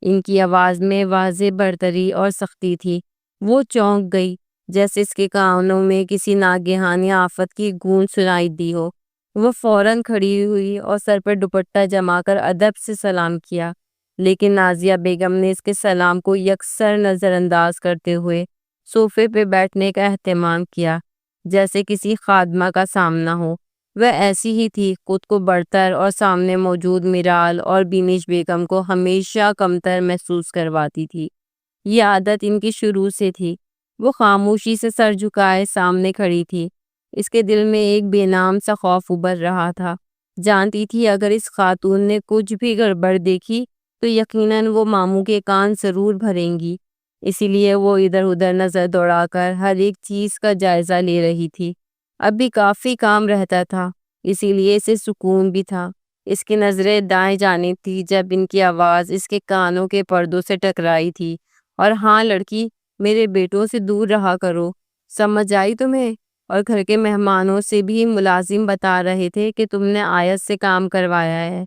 ان کی آواز میں واضح برتری اور سختی تھی۔ وہ چونک گئی، جیسے اس کے کانوں میں کسی ناگہانی آفت کی گونج سنائی دی ہو۔ وہ فوراً کھڑی ہوئی اور سر پر دوپٹہ جما کر ادب سے سلام کیا، لیکن نازیہ بیگم نے اس کے سلام کو یکسر نظر انداز کرتے ہوئے صوفے پہ بیٹھنے کا اہتمام کیا، جیسے کسی خادمہ کا سامنا ہو۔ وہ ایسی ہی تھی، خود کو برتر اور سامنے موجود میرال اور بینش بیگم کو ہمیشہ کمتر محسوس کرواتی تھی۔ یہ عادت ان کی شروع سے تھی۔ وہ خاموشی سے سر جھکائے سامنے کھڑی تھی۔ اس کے دل میں ایک بے نام سا خوف ابھر رہا تھا۔ جانتی تھی اگر اس خاتون نے کچھ بھی گڑبڑ دیکھی تو یقیناً وہ ماموں کے کان ضرور بھریں گی۔ اسی لیے وہ ادھر ادھر نظر دوڑا کر ہر ایک چیز کا جائزہ لے رہی تھی۔ اب بھی کافی کام رہتا تھا، اسی لیے اسے سکون بھی تھا۔ اس کی نظریں دائیں جانب تھی جب ان کی آواز اس کے کانوں کے پردوں سے ٹکرائی تھی۔ اور ہاں لڑکی، میرے بیٹوں سے دور رہا کرو، سمجھ آئی تمہیں؟ اور گھر کے مہمانوں سے بھی ملازم بتا رہے تھے کہ تم نے آیت سے کام کروایا ہے۔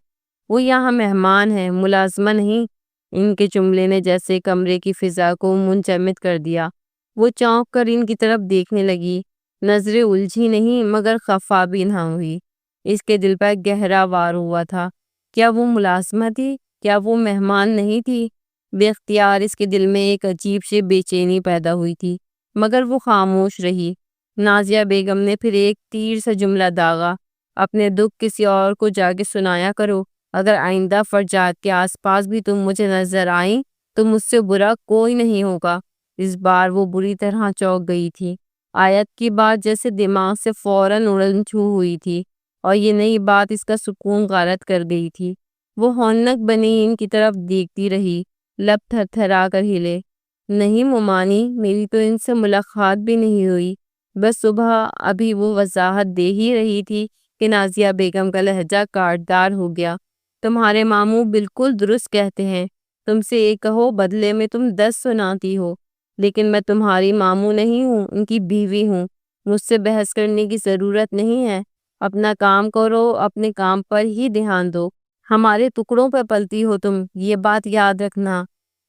وہ یہاں مہمان ہے، ملازمہ نہیں۔ ان کے جملے نے جیسے کمرے کی فضا کو منجمد کر دیا۔ وہ چونک کر ان کی طرف دیکھنے لگی، نظریں الجھی نہیں مگر خفا بھی نہ ہوئی۔ اس کے دل پر گہرا وار ہوا تھا۔ کیا وہ ملازمہ تھی؟ کیا وہ مہمان نہیں تھی؟ بے اختیار اس کے دل میں ایک عجیب سی بے چینی پیدا ہوئی تھی، مگر وہ خاموش رہی۔ نازیہ بیگم نے پھر ایک تیر سے جملہ داغا، اپنے دکھ کسی اور کو جا کے سنایا کرو۔ اگر آئندہ فرجات کے آس پاس بھی تم مجھے نظر آئیں تو مجھ سے برا کوئی نہیں ہوگا۔ اس بار وہ بری طرح چونک گئی تھی۔ آیت کی بات جیسے دماغ سے فوراً اڑن چھو ہوئی تھی، اور یہ نئی بات اس کا سکون غارت کر گئی تھی۔ وہ ہونک بنی ان کی طرف دیکھتی رہی، لب تھر تھرا کر ہلے۔ نہیں ممانی، میری تو ان سے ملاقات بھی نہیں ہوئی۔ بس صبح ابھی وہ وضاحت دے ہی رہی تھی کہ نازیہ بیگم کا لہجہ کاٹدار ہو گیا۔ تمہارے ماموں بالکل درست کہتے ہیں، تم سے ایک کہو بدلے میں تم 10 سناتی ہو۔ لیکن میں تمہاری ماموں نہیں ہوں، ان کی بیوی ہوں۔ مجھ سے بحث کرنے کی ضرورت نہیں ہے۔ اپنا کام کرو، اپنے کام پر ہی دھیان دو۔ ہمارے ٹکڑوں پہ پلتی ہو تم، یہ بات یاد رکھنا۔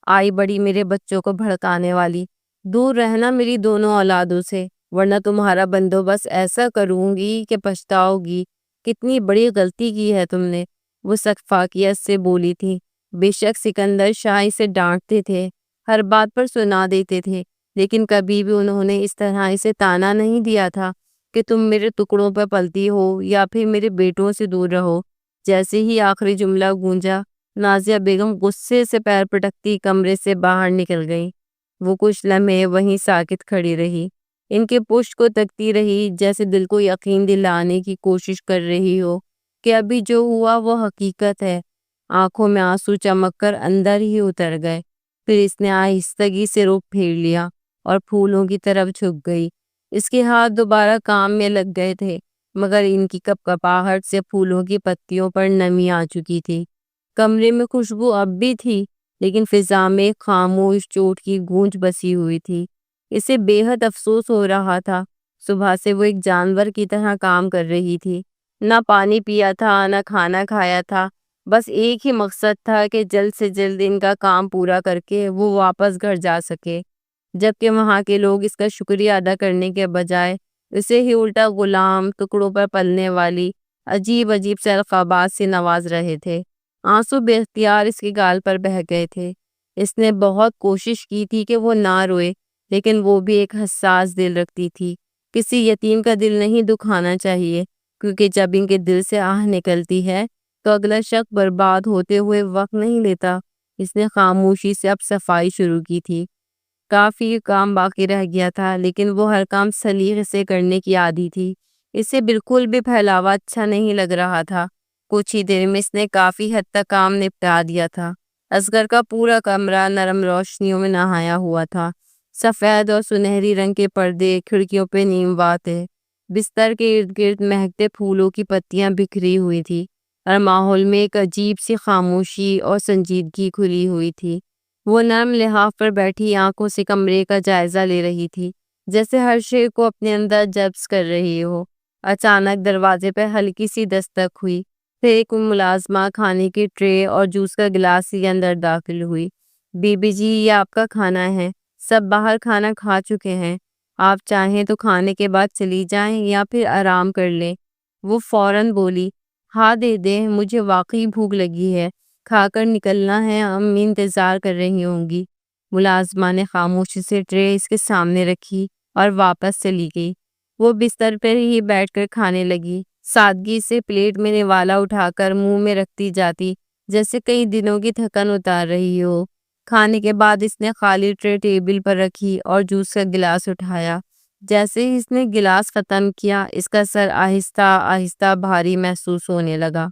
آئی بڑی میرے بچوں کو بھڑکانے والی۔ دور رہنا میری دونوں اولادوں سے، ورنہ تمہارا بندوبست ایسا کروں گی کہ پچھتاؤ گی۔ کتنی بڑی غلطی کی ہے تم نے، وہ سخفاکیت سے بولی تھی۔ بے شک سکندر شاہ اسے ڈانٹتے تھے، ہر بات پر سنا دیتے تھے، لیکن کبھی بھی انہوں نے اس طرح اسے تانا نہیں دیا تھا کہ تم میرے ٹکڑوں پر پلتی ہو یا پھر میرے بیٹوں سے دور رہو۔ جیسے ہی آخری جملہ گونجا، نازیہ بیگم غصے سے پیر پٹکتی کمرے سے باہر نکل گئی۔ وہ کچھ لمحے وہیں ساکت کھڑی رہی، ان کے پشت کو تکتی رہی، جیسے دل کو یقین دلانے کی کوشش کر رہی ہو کہ ابھی جو ہوا وہ حقیقت ہے۔ آنکھوں میں آنسو چمک کر اندر ہی اتر گئے۔ پھر اس نے آہستگی سے رخ پھیر لیا اور پھولوں کی طرف جھک گئی۔ اس کے ہاتھ دوبارہ کام میں لگ گئے تھے، مگر ان کی کپکپاہٹ سے پھولوں کی پتیوں پر نمی آ چکی تھی۔ کمرے میں خوشبو اب بھی تھی، لیکن فضا میں ایک خاموش چوٹ کی گونج بسی ہوئی تھی۔ اسے بے حد افسوس ہو رہا تھا۔ صبح سے وہ ایک جانور کی طرح کام کر رہی تھی، نہ پانی پیا تھا نہ کھانا کھایا تھا۔ بس ایک ہی مقصد تھا کہ جلد سے جلد ان کا کام پورا کر کے وہ واپس گھر جا سکے، جبکہ وہاں کے لوگ اس کا شکریہ ادا کرنے کے بجائے اسے ہی الٹا غلام، ٹکڑوں پر پلنے والی عجیب عجیب سے القابات سے نواز رہے تھے۔ آنسو بے اختیار اس کے گال پر بہہ گئے تھے۔ اس نے بہت کوشش کی تھی کہ وہ نہ روئے، لیکن وہ بھی ایک حساس دل رکھتی تھی۔ کسی یتیم کا دل نہیں دکھانا چاہیے، کیونکہ جب ان کے دل سے آہ نکلتی ہے تو اگلا شخص برباد ہوتے ہوئے وقت نہیں لیتا۔ اس نے خاموشی سے اب صفائی شروع کی تھی۔ کافی کام باقی رہ گیا تھا، لیکن وہ ہر کام سلیقے سے کرنے کی عادی تھی۔ اسے بالکل بھی پھیلاوا اچھا نہیں لگ رہا تھا۔ کچھ ہی دیر میں اس نے کافی حد تک کام نپٹا دیا تھا۔ اصغر کا پورا کمرہ نرم روشنیوں میں نہایا ہوا تھا۔ سفید اور سنہری رنگ کے پردے کھڑکیوں پہ نیم وا تھے۔ بستر کے ارد گرد مہکتے پھولوں کی پتیاں بکھری ہوئی تھی۔ اور ماحول میں ایک عجیب سی خاموشی اور سنجیدگی کھلی ہوئی تھی۔ وہ نرم لحاف پر بیٹھی آنکھوں سے کمرے کا جائزہ لے رہی تھی، جیسے ہر شے کو اپنے اندر جذب کر رہی ہو۔ اچانک دروازے پہ ہلکی سی دستک ہوئی، پھر ایک ملازمہ کھانے کی ٹرے اور جوس کا گلاس لیے اندر داخل ہوئی۔ بی بی جی، یہ آپ کا کھانا ہے، سب باہر کھانا کھا چکے ہیں، آپ چاہیں تو کھانے کے بعد چلی جائیں یا پھر آرام کر لیں۔ وہ فوراً بولی، ہاں دے دیں، مجھے واقعی بھوک لگی ہے، کھا کر نکلنا ہے، امی انتظار کر رہی ہوں گی۔ ملازمہ نے خاموشی سے ٹرے اس کے سامنے رکھی اور واپس چلی گئی۔ وہ بستر پر ہی بیٹھ کر کھانے لگی، سادگی سے پلیٹ میں نوالا اٹھا کر منہ میں رکھتی جاتی، جیسے کئی دنوں کی تھکن اتار رہی ہو۔ کھانے کے بعد اس نے خالی ٹرے ٹیبل پر رکھی اور جوس کا گلاس اٹھایا۔ جیسے ہی اس نے گلاس ختم کیا، اس کا سر آہستہ آہستہ بھاری محسوس ہونے لگا۔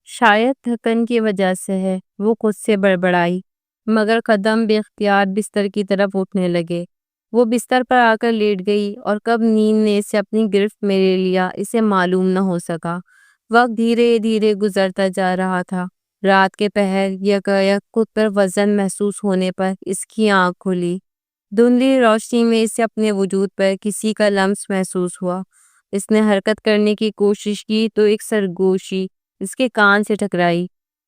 شاید تھکن کی وجہ سے ہے، وہ خود سے بڑبڑائی، مگر قدم بے اختیار بستر کی طرف اٹھنے لگے۔ وہ بستر پر آ کر لیٹ گئی اور کب نیند نے اسے اپنی گرفت میں لے لیا اسے معلوم نہ ہو سکا۔ وقت دھیرے دھیرے گزرتا جا رہا تھا۔ رات کے پہر یکایک خود پر وزن محسوس ہونے پر اس کی آنکھ کھلی۔ دھندلی روشنی میں اسے اپنے وجود پر کسی کا لمس محسوس ہوا۔ اس نے حرکت کرنے کی کوشش کی تو ایک سرگوشی اس کے کان سے ٹکرائی۔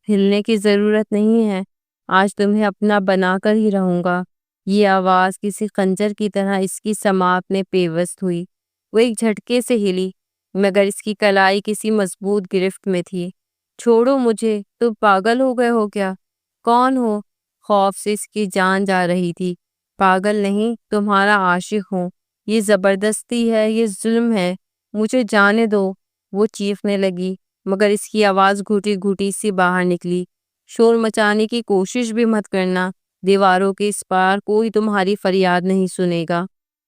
ہلنے کی ضرورت نہیں ہے، آج تمہیں اپنا بنا کر ہی رہوں گا۔ یہ آواز کسی خنجر کی طرح اس کی سماعت میں پیوست ہوئی۔ وہ ایک جھٹکے سے ہلی، مگر اس کی کلائی کسی مضبوط گرفت میں تھی۔ چھوڑو مجھے، تم پاگل ہو گئے ہو کیا؟ کون ہو؟ خوف سے اس کی جان جا رہی تھی۔ پاگل نہیں، تمہارا عاشق ہوں۔ یہ زبردستی ہے، یہ ظلم ہے، مجھے جانے دو۔ وہ چیخنے لگی، مگر اس کی آواز گھٹی گھٹی سی باہر نکلی۔ شور مچانے کی کوشش بھی مت کرنا، دیواروں کے اس پار کوئی تمہاری فریاد نہیں سنے گا۔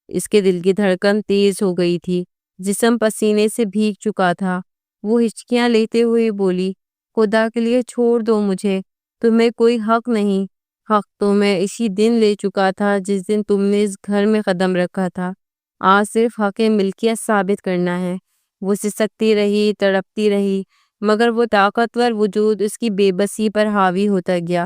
اس کے دل کی دھڑکن تیز ہو گئی تھی، جسم پسینے سے بھیگ چکا تھا۔ وہ ہچکیاں لیتے ہوئے بولی، خدا کے لیے چھوڑ دو مجھے، تمہیں کوئی حق نہیں۔ حق تو میں اسی دن لے چکا تھا جس دن تم نے اس گھر میں قدم رکھا تھا۔ آج صرف حق ملکیت ثابت کرنا ہے۔ وہ سسکتی رہی، تڑپتی رہی، مگر وہ طاقتور وجود اس کی بے بسی پر حاوی ہوتا گیا۔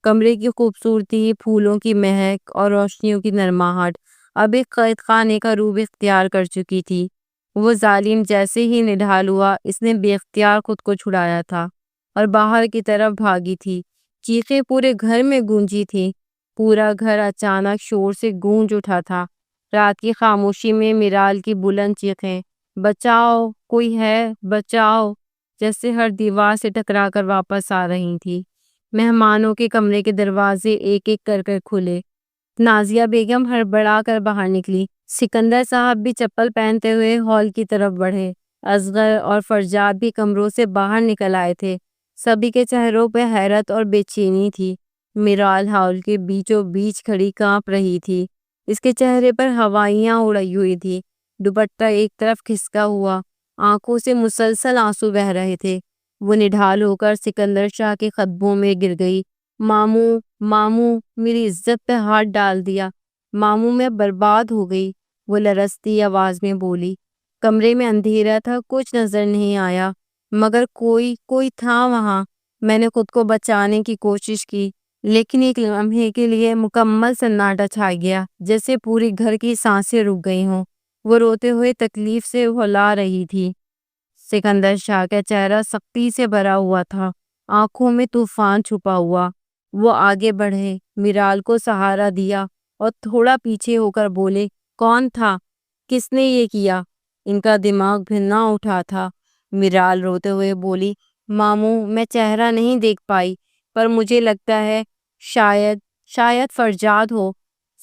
کمرے کی خوبصورتی، پھولوں کی مہک اور روشنیوں کی نرماہٹ اب ایک قید خانے کا روپ اختیار کر چکی تھی۔ وہ ظالم جیسے ہی نڈھال ہوا، اس نے بے اختیار خود کو چھڑایا تھا اور باہر کی طرف بھاگی تھی۔ چیخیں پورے گھر میں گونجی تھی، پورا گھر اچانک شور سے گونج اٹھا تھا۔ رات کی خاموشی میں میرال کی بلند چیخیں، بچاؤ، کوئی ہے، بچاؤ، جیسے ہر دیوار سے ٹکرا کر واپس آ رہی تھی۔ مہمانوں کے کمرے کے دروازے ایک ایک کر کر کھلے۔ نازیہ بیگم ہڑبڑا کر باہر نکلی۔ سکندر صاحب بھی چپل پہنتے ہوئے ہال کی طرف بڑھے۔ اصغر اور فرجاد بھی کمروں سے باہر نکل آئے تھے۔ سبھی کے چہروں پہ حیرت اور بے چینی تھی۔ میرال ہال کے بیچوں بیچ کھڑی کانپ رہی تھی۔ اس کے چہرے پر ہوائیاں اڑی ہوئی تھی، دوپٹہ ایک طرف کھسکا ہوا، آنکھوں سے مسلسل آنسو بہہ رہے تھے۔ وہ نڈھال ہو کر سکندر شاہ کے قدموں میں گر گئی۔ ماموں، ماموں، میری عزت پہ ہاتھ ڈال دیا، ماموں میں برباد ہو گئی، وہ لرزتی آواز میں بولی۔ کمرے میں اندھیرا تھا، کچھ نظر نہیں آیا، مگر کوئی تھا وہاں۔ میں نے خود کو بچانے کی کوشش کی، لیکن ایک لمحے کے لیے مکمل سناٹا چھا گیا، جیسے پوری گھر کی سانسیں رک گئی ہوں۔ وہ روتے ہوئے تکلیف سے ہلا رہی تھی۔ سکندر شاہ کا چہرہ سختی سے بھرا ہوا تھا، آنکھوں میں طوفان چھپا ہوا۔ وہ آگے بڑھے، میرال کو سہارا دیا اور تھوڑا پیچھے ہو کر بولے، کون تھا؟ کس نے یہ کیا؟ ان کا دماغ بھرنا اٹھا تھا۔ میرال روتے ہوئے بولی، ماموں، میں چہرہ نہیں دیکھ پائی، پر مجھے لگتا ہے شاید فرجاد ہو۔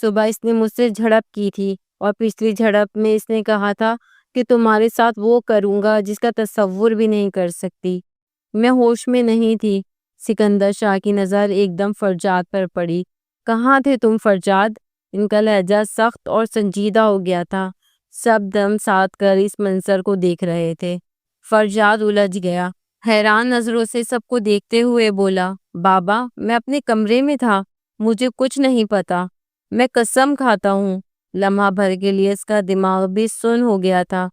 صبح اس نے مجھ سے جھڑپ کی تھی اور پچھلی جھڑپ میں اس نے کہا تھا کہ تمہارے ساتھ وہ کروں گا جس کا تصور بھی نہیں کر سکتی۔ میں ہوش میں نہیں تھی۔ سکندر شاہ کی نظر ایک دم فرجاد پر پڑی۔ کہاں تھے تم فرجاد؟ ان کا لہجہ سخت اور سنجیدہ ہو گیا تھا۔ سب دم ساتھ کر اس منظر کو دیکھ رہے تھے۔ فرجاد الجھ گیا، حیران نظروں سے سب کو دیکھتے ہوئے بولا، بابا، میں اپنے کمرے میں تھا۔ مجھے کچھ نہیں پتا، میں قسم کھاتا ہوں۔ لمحہ بھر کے لیے اس کا دماغ بھی سن ہو گیا تھا،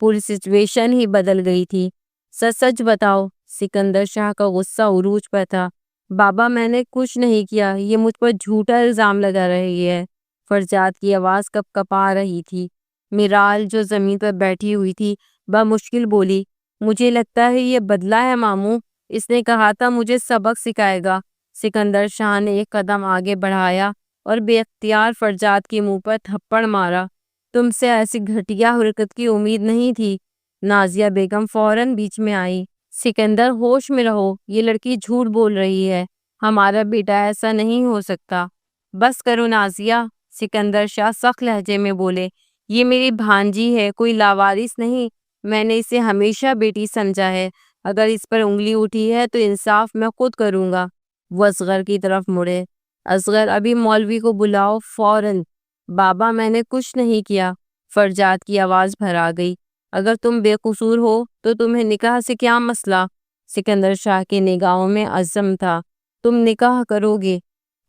پوری سچویشن ہی بدل گئی تھی۔ سچ سچ بتاؤ۔ سکندر شاہ کا غصہ عروج پر تھا۔ بابا میں نے کچھ نہیں کیا، یہ مجھ پر جھوٹا الزام لگا رہی ہے۔ فرجاد کی آواز کپ کپا رہی تھی۔ میرال جو زمین پر بیٹھی ہوئی تھی بمشکل بولی، مجھے لگتا ہے یہ بدلہ ہے ماموں، اس نے کہا تھا مجھے سبق سکھائے گا۔ سکندر شاہ نے ایک قدم آگے بڑھایا اور بے اختیار فرجاد کے منہ پر تھپڑ مارا۔ تم سے ایسی گھٹیا حرکت کی امید نہیں تھی۔ نازیہ بیگم فوراً بیچ میں آئی۔ سکندر ہوش میں رہو، یہ لڑکی جھوٹ بول رہی ہے، ہمارا بیٹا ایسا نہیں ہو سکتا۔ بس کرو نازیہ، سکندر شاہ سخت لہجے میں بولے، یہ میری بھانجی ہے، کوئی لاوارث نہیں، میں نے اسے ہمیشہ بیٹی سمجھا ہے، اگر اس پر انگلی اٹھی ہے تو انصاف میں خود کروں گا۔ وہ اصغر کی طرف مڑے۔ اصغر ابھی مولوی کو بلاؤ فوراً۔ بابا میں نے کچھ نہیں کیا۔ فرجاد کی آواز بھر آ گئی، اگر تم بے قصور ہو تو تمہیں نکاح سے کیا مسئلہ؟ سکندر شاہ کے نگاہوں میں عزم تھا، تم نکاح کرو گے،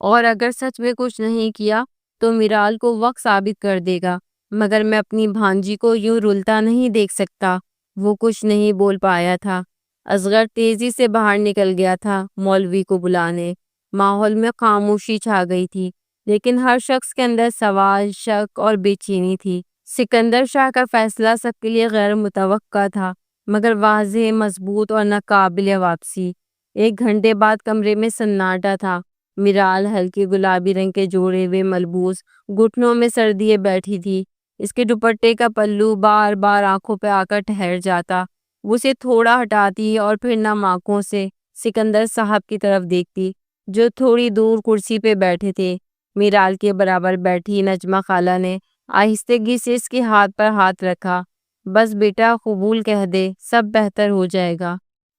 اور اگر سچ میں کچھ نہیں کیا تو میرال کو وقت ثابت کر دے گا، مگر میں اپنی بھانجی کو یوں رلتا نہیں دیکھ سکتا۔ وہ کچھ نہیں بول پایا تھا۔ اصغر تیزی سے باہر نکل گیا تھا مولوی کو بلانے۔ ماحول میں خاموشی چھا گئی تھی، لیکن ہر شخص کے اندر سوال، شک اور بے چینی تھی۔ سکندر شاہ کا فیصلہ سب کے لیے غیر متوقع تھا، مگر واضح، مضبوط اور ناقابل واپسی۔ 1 گھنٹے بعد کمرے میں سناٹا تھا۔ میرال ہلکے گلابی رنگ کے جوڑے ہوئے ملبوس، گھٹنوں میں سر دیے بیٹھی تھی۔ اس کے دوپٹے کا پلو بار بار آنکھوں پہ آ کر ٹھہر جاتا۔ وہ اسے تھوڑا ہٹاتی اور پھر نم آنکھوں سے سکندر صاحب کی طرف دیکھتی، جو تھوڑی دور کرسی پہ بیٹھے تھے۔ میرال کے برابر بیٹھی نجمہ خالہ نے آہستگی سے اس کے ہاتھ پر ہاتھ رکھا۔ بس بیٹا قبول کہہ دے، سب بہتر ہو جائے گا۔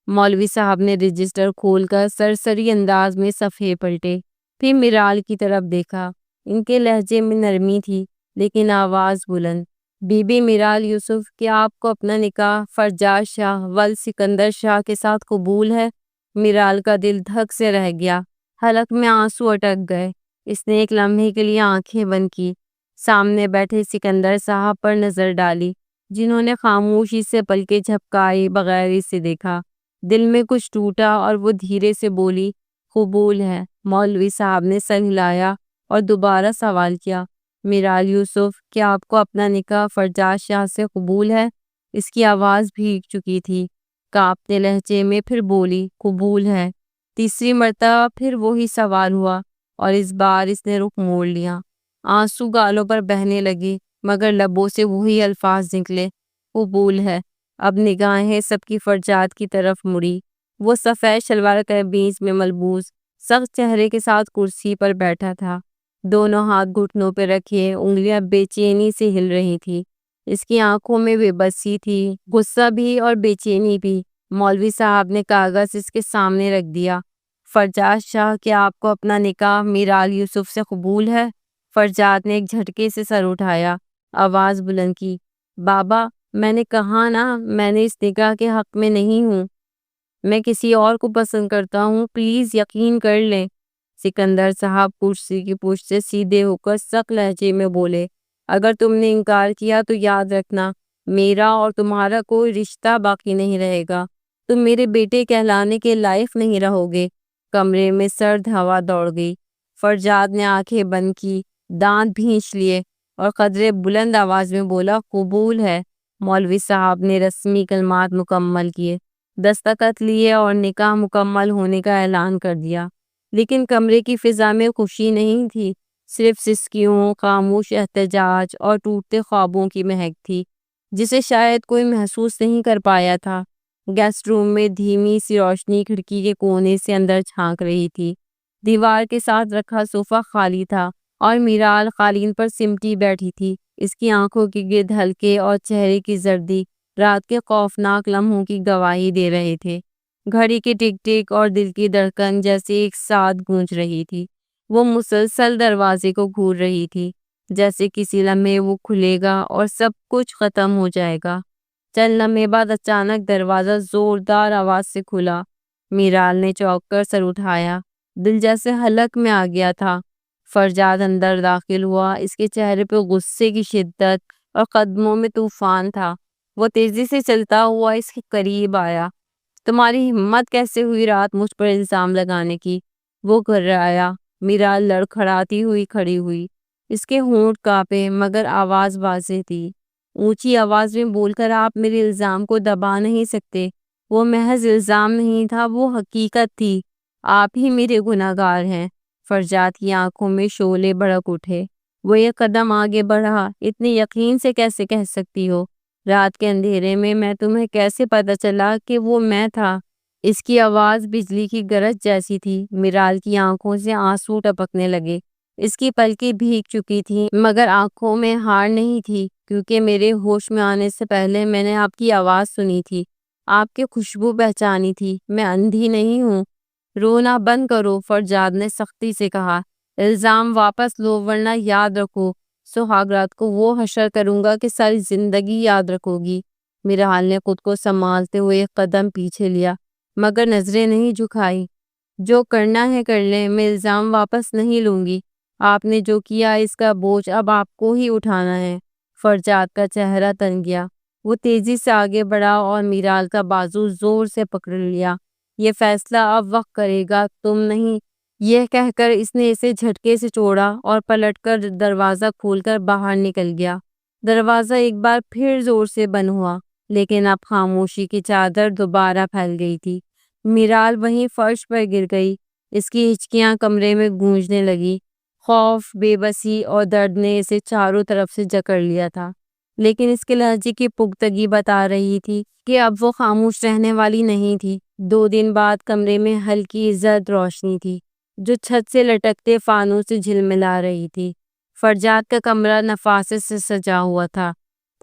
مولوی صاحب نے رجسٹر کھول کر سرسری انداز میں صفحے پلٹے، پھر میرال کی طرف دیکھا۔ ان کے لہجے میں نرمی تھی، لیکن آواز بلند۔ بی بی میرال یوسف، کیا آپ کو اپنا نکاح فرجاد شاہ ول سکندر شاہ کے ساتھ قبول ہے؟ میرال کا دل دھک سے رہ گیا، حلق میں آنسو اٹک گئے۔ اس نے ایک لمحے کے لیے آنکھیں بند کی، سامنے بیٹھے سکندر صاحب پر نظر ڈالی، جنہوں نے خاموشی سے پلکیں جھپکائے بغیر اسے دیکھا۔ دل میں کچھ ٹوٹا اور وہ دھیرے سے بولی، قبول ہے۔ مولوی صاحب نے سر ہلایا اور دوبارہ سوال کیا، میرال یوسف، کیا آپ کو اپنا نکاح فرجاد شاہ سے قبول ہے؟ اس کی آواز بھیگ چکی تھی، کانپتے لہجے میں پھر بولی، قبول ہے۔ تیسری مرتبہ پھر وہی سوال ہوا، اور اس بار اس نے رخ موڑ لیا۔ آنسو گالوں پر بہنے لگے، مگر لبوں سے وہی الفاظ نکلے، قبول ہے۔ اب نگاہیں سب کی فرجاد کی طرف مڑی۔ وہ سفید شلوار قمیض میں ملبوس، سخت چہرے کے ساتھ کرسی پر بیٹھا تھا، دونوں ہاتھ گھٹنوں پہ رکھے، انگلیاں بے چینی سے ہل رہی تھی۔ اس کی آنکھوں میں بے بسی تھی، غصہ بھی اور بے چینی بھی۔ مولوی صاحب نے کاغذ اس کے سامنے رکھ دیا۔ فرجاد شاہ، کیا آپ کو اپنا نکاح میرال یوسف سے قبول ہے؟ فرجاد نے ایک جھٹکے سے سر اٹھایا، آواز بلند کی، بابا میں نے کہا نا، میں نے اس نکاح کے حق میں نہیں ہوں، میں کسی اور کو پسند کرتا ہوں، پلیز یقین کر لیں۔ سکندر صاحب کرسی کی پشت سے سیدھے ہو کر سخت لہجے میں بولے، اگر تم نے انکار کیا تو یاد رکھنا، میرا اور تمہارا کوئی رشتہ باقی نہیں رہے گا، تم میرے بیٹے کہلانے کے لائق نہیں رہو گے۔ کمرے میں سرد ہوا دوڑ گئی۔ فرجاد نے آنکھیں بند کی، دانت بھینچ لیے اور قدرے بلند آواز میں بولا، قبول ہے۔ مولوی صاحب نے رسمی کلمات مکمل کیے، دستخط لیے اور نکاح مکمل ہونے کا اعلان کر دیا۔ لیکن کمرے کی فضا میں خوشی نہیں تھی، صرف سسکیوں، خاموش احتجاج اور ٹوٹتے خوابوں کی مہک تھی، جسے شاید کوئی محسوس نہیں کر پایا تھا۔ گیسٹ روم میں دھیمی سی روشنی کھڑکی کے کونے سے اندر جھانک رہی تھی۔ دیوار کے ساتھ رکھا صوفہ خالی تھا اور میرال قالین پر سمٹی بیٹھی تھی۔ اس کی آنکھوں کے گرد ہلکے اور چہرے کی زردی رات کے خوفناک لمحوں کی گواہی دے رہے تھے۔ گھڑی کی ٹک ٹک اور دل کی دھڑکن جیسے ایک ساتھ گونج رہی تھی۔ وہ مسلسل دروازے کو گھور رہی تھی، جیسے کسی لمحے وہ کھلے گا اور سب کچھ ختم ہو جائے گا۔ چند لمحے بعد اچانک دروازہ زوردار آواز سے کھلا۔ میرال نے چونک کر سر اٹھایا۔ دل جیسے حلق میں آ گیا تھا۔ فرجاد اندر داخل ہوا، اس کے چہرے پہ غصے کی شدت اور قدموں میں طوفان تھا۔ وہ تیزی سے چلتا ہوا اس کے قریب آیا۔ تمہاری ہمت کیسے ہوئی رات مجھ پر الزام لگانے کی؟ وہ گھبرایا۔ میرا لڑکھڑاتی ہوئی کھڑی ہوئی، اس کے ہونٹ کانپے مگر آواز واضح تھی۔ اونچی آواز میں بول کر آپ میرے الزام کو دبا نہیں سکتے۔ وہ محض الزام نہیں تھا، وہ حقیقت تھی۔ آپ ہی میرے گناہ گار ہیں۔ فرجاد کی آنکھوں میں شعلے بھڑک اٹھے۔ وہ ایک قدم آگے بڑھا۔ اتنے یقین سے کیسے کہہ سکتی ہو؟ رات کے اندھیرے میں تمہیں کیسے پتا چلا کہ وہ میں تھا؟ اس کی آواز بجلی کی گرج جیسی تھی۔ میرال کی آنکھوں سے آنسو ٹپکنے لگے۔ اس کی پلکیں بھیگ چکی تھیں مگر آنکھوں میں ہار نہیں تھی، کیونکہ میرے ہوش میں آنے سے پہلے میں نے آپ کی آواز سنی تھی، آپ کی خوشبو پہچانی تھی۔ میں اندھی نہیں ہوں۔ رونا بند کرو، فرجاد نے سختی سے کہا۔ الزام واپس لو ورنہ یاد رکھو، سہاگ رات کو وہ حشر کروں گا کہ ساری زندگی یاد رکھو گی۔ میرحال نے خود کو سنبھالتے ہوئے ایک قدم پیچھے لیا مگر نظریں نہیں جھکائی۔ جو کرنا ہے کر لیں، میں الزام واپس نہیں لوں گی۔ آپ نے جو کیا اس کا بوجھ اب آپ کو ہی اٹھانا ہے۔ فرجاد کا چہرہ تن گیا۔ وہ تیزی سے آگے بڑھا اور میرال کا بازو زور سے پکڑ لیا۔ یہ فیصلہ اب وقت کرے گا، تم نہیں۔ یہ کہہ کر اس نے اسے جھٹکے سے چھوڑا اور پلٹ کر دروازہ کھول کر باہر نکل گیا۔ دروازہ ایک بار پھر زور سے بند ہوا، لیکن اب خاموشی کی چادر دوبارہ پھیل گئی تھی۔ میرال وہیں فرش پر گر گئی۔ اس کی ہچکیاں کمرے میں گونجنے لگی۔ خوف، بے بسی اور درد نے اسے چاروں طرف سے جکڑ لیا تھا، لیکن اس کے لہجے کی پختگی بتا رہی تھی کہ اب وہ خاموش رہنے والی نہیں تھی۔ 2 دن بعد کمرے میں ہلکی زرد روشنی تھی جو چھت سے لٹکتے فانوس سے جھلملا رہی تھی۔ فرجاد کا کمرہ نفاست سے سجا ہوا تھا۔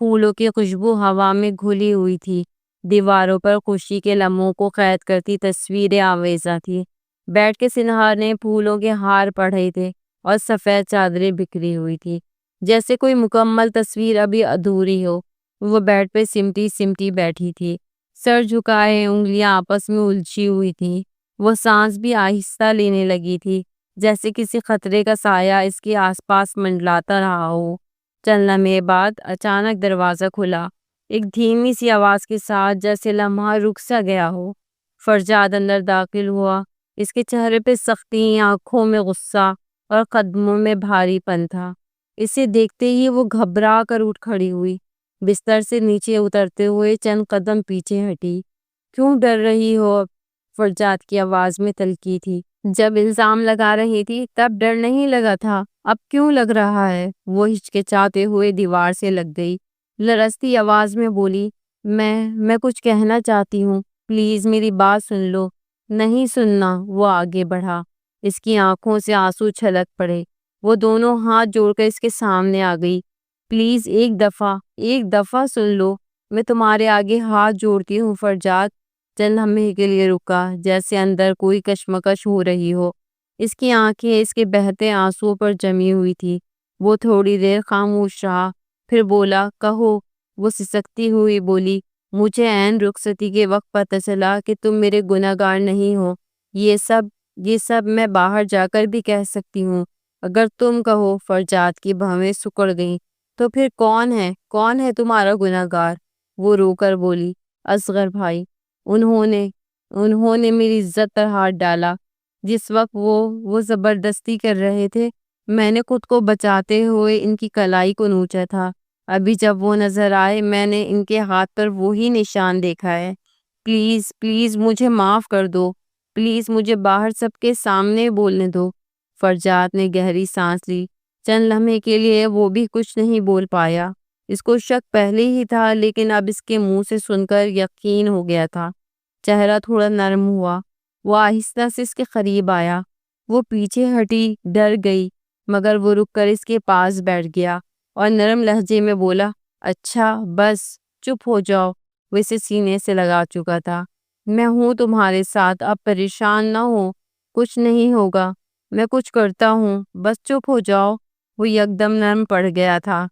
پھولوں کی خوشبو ہوا میں گھلی ہوئی تھی۔ دیواروں پر خوشی کے لمحوں کو قید کرتی تصویریں آویزاں تھی۔ بیڈ کے سنہارے پھولوں کے ہار پڑے تھے اور سفید چادریں بکھری ہوئی تھی، جیسے کوئی مکمل تصویر ابھی ادھوری ہو۔ وہ بیڈ پہ سمٹی سمٹی بیٹھی تھی، سر جھکائے، انگلیاں آپس میں الجھی ہوئی تھیں۔ وہ سانس بھی آہستہ لینے لگی تھی، جیسے کسی خطرے کا سایہ اس کے آس پاس منڈلاتا رہا ہو۔ چند لمحے بعد اچانک دروازہ کھلا، ایک دھیمی سی آواز کے ساتھ، جیسے لمحہ رک سا گیا ہو۔ فرجاد اندر داخل ہوا۔ اس کے چہرے پہ سختی، آنکھوں میں غصہ اور قدموں میں بھاری پن تھا۔ اسے دیکھتے ہی وہ گھبرا کر اٹھ کھڑی ہوئی، بستر سے نیچے اترتے ہوئے چند قدم پیچھے ہٹی۔ کیوں ڈر رہی ہو؟ فرجاد کی آواز میں تلخی تھی۔ جب الزام لگا رہی تھی تب ڈر نہیں لگا تھا، اب کیوں لگ رہا ہے؟ وہ ہچکچاتے ہوئے دیوار سے لگ گئی، لرزتی آواز میں بولی، میں کچھ کہنا چاہتی ہوں، پلیز میری بات سن لو۔ نہیں سننا۔ وہ آگے بڑھا، اس کی آنکھوں سے آنسو چھلک پڑے۔ وہ دونوں ہاتھ جوڑ کر اس کے سامنے آ گئی۔ پلیز ایک دفعہ سن لو، میں تمہارے آگے ہاتھ جوڑتی ہوں۔ فرجاد چند لمحے کے لیے رکا، جیسے اندر کوئی کشمکش ہو رہی ہو۔ اس کی آنکھیں اس کے بہتے آنسوؤں پر جمی ہوئی تھی۔ وہ تھوڑی دیر خاموش رہا، پھر بولا، کہو۔ وہ سسکتی ہوئی بولی، مجھے عین رخصتی کے وقت پتہ چلا کہ تم میرے گناہ گار نہیں ہو۔ یہ سب میں باہر جا کر بھی کہہ سکتی ہوں، اگر تم کہو۔ فرجاد کی بھویں سکڑ گئیں۔ تو پھر کون ہے تمہارا گناہ گار؟ وہ رو کر بولی، اصغر بھائی۔ انہوں نے میری عزت پر ہاتھ ڈالا۔ جس وقت وہ زبردستی کر رہے تھے، میں نے خود کو بچاتے ہوئے ان کی کلائی کو نوچا تھا۔ ابھی جب وہ نظر آئے، میں نے ان کے ہاتھ پر وہی نشان دیکھا ہے۔ پلیز مجھے معاف کر دو۔ پلیز مجھے باہر سب کے سامنے بولنے دو۔ فرجاد نے گہری سانس لی۔ چند لمحے کے لیے وہ بھی کچھ نہیں بول پایا۔ اس کو شک پہلے ہی تھا، لیکن اب اس کے منہ سے سن کر یقین ہو گیا تھا۔ چہرہ تھوڑا نرم ہوا۔ وہ آہستہ سے اس کے قریب آیا۔ وہ پیچھے ہٹی، ڈر گئی، مگر وہ رک کر اس کے پاس بیٹھ گیا اور نرم لہجے میں بولا، اچھا بس چپ ہو جاؤ۔ وہ اسے سینے سے لگا چکا تھا۔ میں ہوں تمہارے ساتھ، اب پریشان نہ ہو، کچھ نہیں ہوگا، میں کچھ کرتا ہوں، بس چپ ہو جاؤ۔ وہ یکدم نرم پڑ گیا تھا۔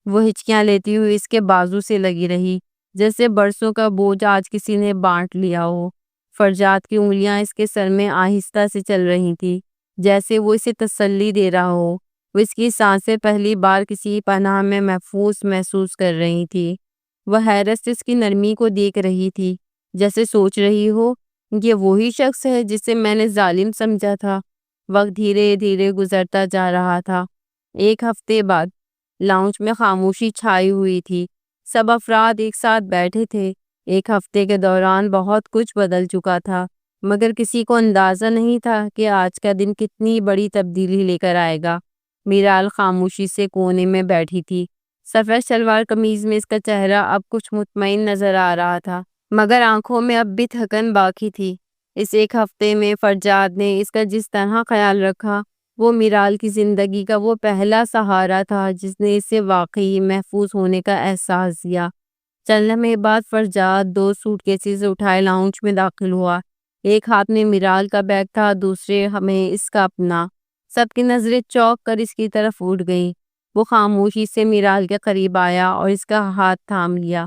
وہ ہچکیاں لیتی ہوئی اس کے بازو سے لگی رہی، جیسے برسوں کا بوجھ آج کسی نے بانٹ لیا ہو۔ فرجاد کی انگلیاں اس کے سر میں آہستہ سے چل رہی تھی، جیسے وہ اسے تسلی دے رہا ہو۔ وہ اس کی سانسیں پہلی بار کسی پناہ میں محفوظ محسوس کر رہی تھی۔ وہ حیرت سے اس کی نرمی کو دیکھ رہی تھی، جیسے سوچ رہی ہو، یہ وہی شخص ہے جسے میں نے ظالم سمجھا تھا۔ وقت دھیرے دھیرے گزرتا جا رہا تھا۔ ایک ہفتے بعد لاؤنج میں خاموشی چھائی ہوئی تھی۔ سب افراد ایک ساتھ بیٹھے تھے۔ ایک ہفتے کے دوران بہت کچھ بدل چکا تھا، مگر کسی کو اندازہ نہیں تھا کہ آج کا دن کتنی بڑی تبدیلی لے کر آئے گا۔ میرال خاموشی سے کونے میں بیٹھی تھی۔ سفید شلوار قمیض میں اس کا چہرہ اب کچھ مطمئن نظر آ رہا تھا، مگر آنکھوں میں اب بھی تھکن باقی تھی۔ اس ایک ہفتے میں فرجاد نے اس کا جس طرح خیال رکھا، وہ میرال کی زندگی کا وہ پہلا سہارا تھا جس نے اسے واقعی محفوظ ہونے کا احساس دیا۔ چند لمحے بعد فرجاد 2 سوٹ کیسز اٹھائے لاؤنج میں داخل ہوا۔ ایک ہاتھ میں میرال کا بیگ تھا، دوسرے میں اس کا اپنا۔ سب کی نظریں چونک کر اس کی طرف اٹھ گئیں۔ وہ خاموشی سے میرال کے قریب آیا اور اس کا ہاتھ تھام لیا،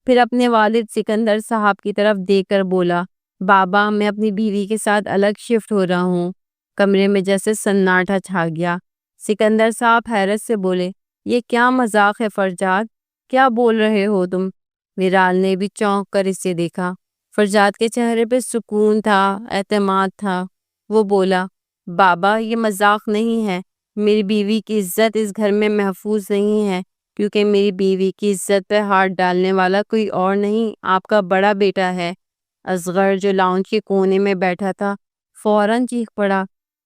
پھر اپنے والد سکندر صاحب کی طرف دیکھ کر بولا، بابا میں اپنی بیوی کے ساتھ الگ شفٹ ہو رہا ہوں۔ کمرے میں جیسے سناٹا چھا گیا۔ سکندر صاحب حیرت سے بولے، یہ کیا مذاق ہے فرجاد؟ کیا بول رہے ہو تم؟ میرال نے بھی چونک کر اسے دیکھا۔ فرجاد کے چہرے پہ سکون تھا، اعتماد تھا۔ وہ بولا، بابا یہ مذاق نہیں ہے۔ میری بیوی کی عزت اس گھر میں محفوظ نہیں ہے، کیونکہ میری بیوی کی عزت پہ ہاتھ ڈالنے والا کوئی اور نہیں، آپ کا بڑا بیٹا ہے۔ اصغر جو لاؤنج کے کونے میں بیٹھا تھا فوراً چیخ پڑا،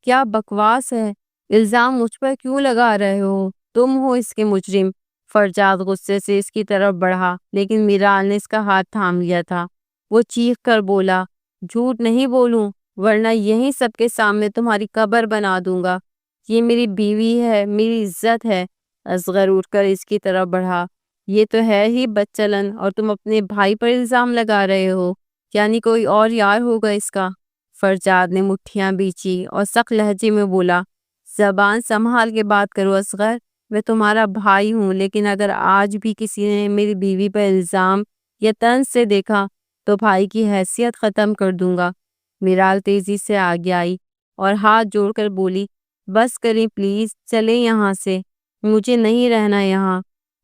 کیا بکواس ہے؟ الزام مجھ پر کیوں لگا رہے ہو؟ تم ہو اس کے مجرم۔ فرجاد غصے سے اس کی طرف بڑھا، لیکن میرال نے اس کا ہاتھ تھام لیا تھا۔ وہ چیخ کر بولا، جھوٹ نہیں بولوں ورنہ یہیں سب کے سامنے تمہاری قبر بنا دوں گا۔ یہ میری بیوی ہے، میری عزت ہے۔ اصغر اٹھ کر اس کی طرف بڑھا، یہ تو ہے ہی بدچلن، اور تم اپنے بھائی پر الزام لگا رہے ہو، یعنی کوئی اور یار ہوگا اس کا۔ فرجاد نے مٹھیاں بیچی اور سخت لہجے میں بولا، زبان سنبھال کے بات کرو اصغر، میں تمہارا بھائی ہوں، لیکن اگر آج بھی کسی نے میری بیوی پر الزام یا طنز سے دیکھا تو بھائی کی حیثیت ختم کر دوں گا۔ میرال تیزی سے آگے آئی اور ہاتھ جوڑ کر بولی، بس کریں پلیز، چلیں یہاں سے، مجھے نہیں رہنا یہاں۔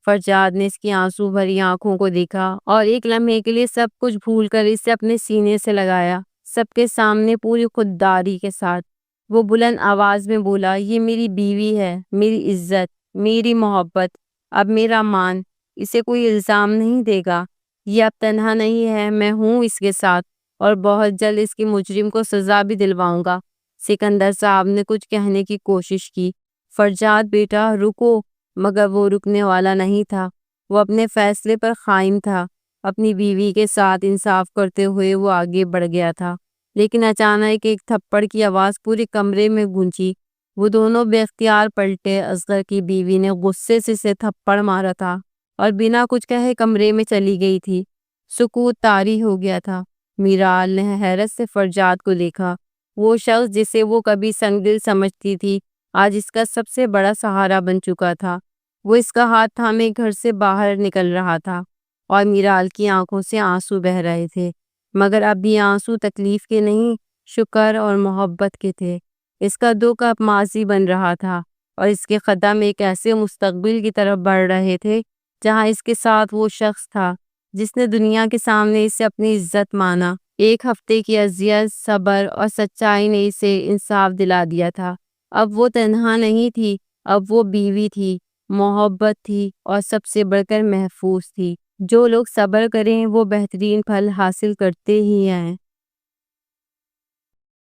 فرجاد نے اس کی آنسو بھری آنکھوں کو دیکھا اور ایک لمحے کے لیے سب کچھ بھول کر اسے اپنے سینے سے لگایا، سب کے سامنے پوری خودداری کے ساتھ۔ وہ بلند آواز میں بولا، یہ میری بیوی ہے، میری عزت، میری محبت، اب میرا مان، اسے کوئی الزام نہیں دے گا۔ یہ اب تنہا نہیں ہے، میں ہوں اس کے ساتھ، اور بہت جلد اس کی مجرم کو سزا بھی دلواؤں گا۔ سکندر صاحب نے کچھ کہنے کی کوشش کی، فرجاد بیٹا رکو، مگر وہ رکنے والا نہیں تھا۔ وہ اپنے فیصلے پر قائم تھا۔ اپنی بیوی کے ساتھ انصاف کرتے ہوئے وہ آگے بڑھ گیا تھا، لیکن اچانک ایک تھپڑ کی آواز پورے کمرے میں گونجی۔ وہ دونوں بے اختیار پلٹے۔ اصغر کی بیوی نے غصے سے اسے تھپڑ مارا تھا اور بنا کچھ کہے کمرے میں چلی گئی تھی۔ سکوت طاری ہو گیا تھا۔ میرال نے حیرت سے فرجاد کو دیکھا۔ وہ شخص جسے وہ کبھی سنگ دل سمجھتی تھی آج اس کا سب سے بڑا سہارا بن چکا تھا۔ وہ اس کا ہاتھ تھامے گھر سے باہر نکل رہا تھا اور میرال کی آنکھوں سے آنسو بہہ رہے تھے، مگر اب یہ آنسو تکلیف کے نہیں، شکر اور محبت کے تھے۔ اس کا دکھ اب ماضی بن رہا تھا اور اس کے قدم ایک ایسے مستقبل کی طرف بڑھ رہے تھے جہاں اس کے ساتھ وہ شخص تھا جس نے دنیا کے سامنے اسے اپنی عزت مانا۔ ایک ہفتے کی اذیت، صبر اور سچائی نے اسے انصاف دلا دیا تھا۔ اب وہ تنہا نہیں تھی، اب وہ بیوی تھی، محبت تھی، اور سب سے بڑھ کر محفوظ تھی۔ جو لوگ صبر کریں وہ بہترین پھل حاصل کرتے ہی ہیں۔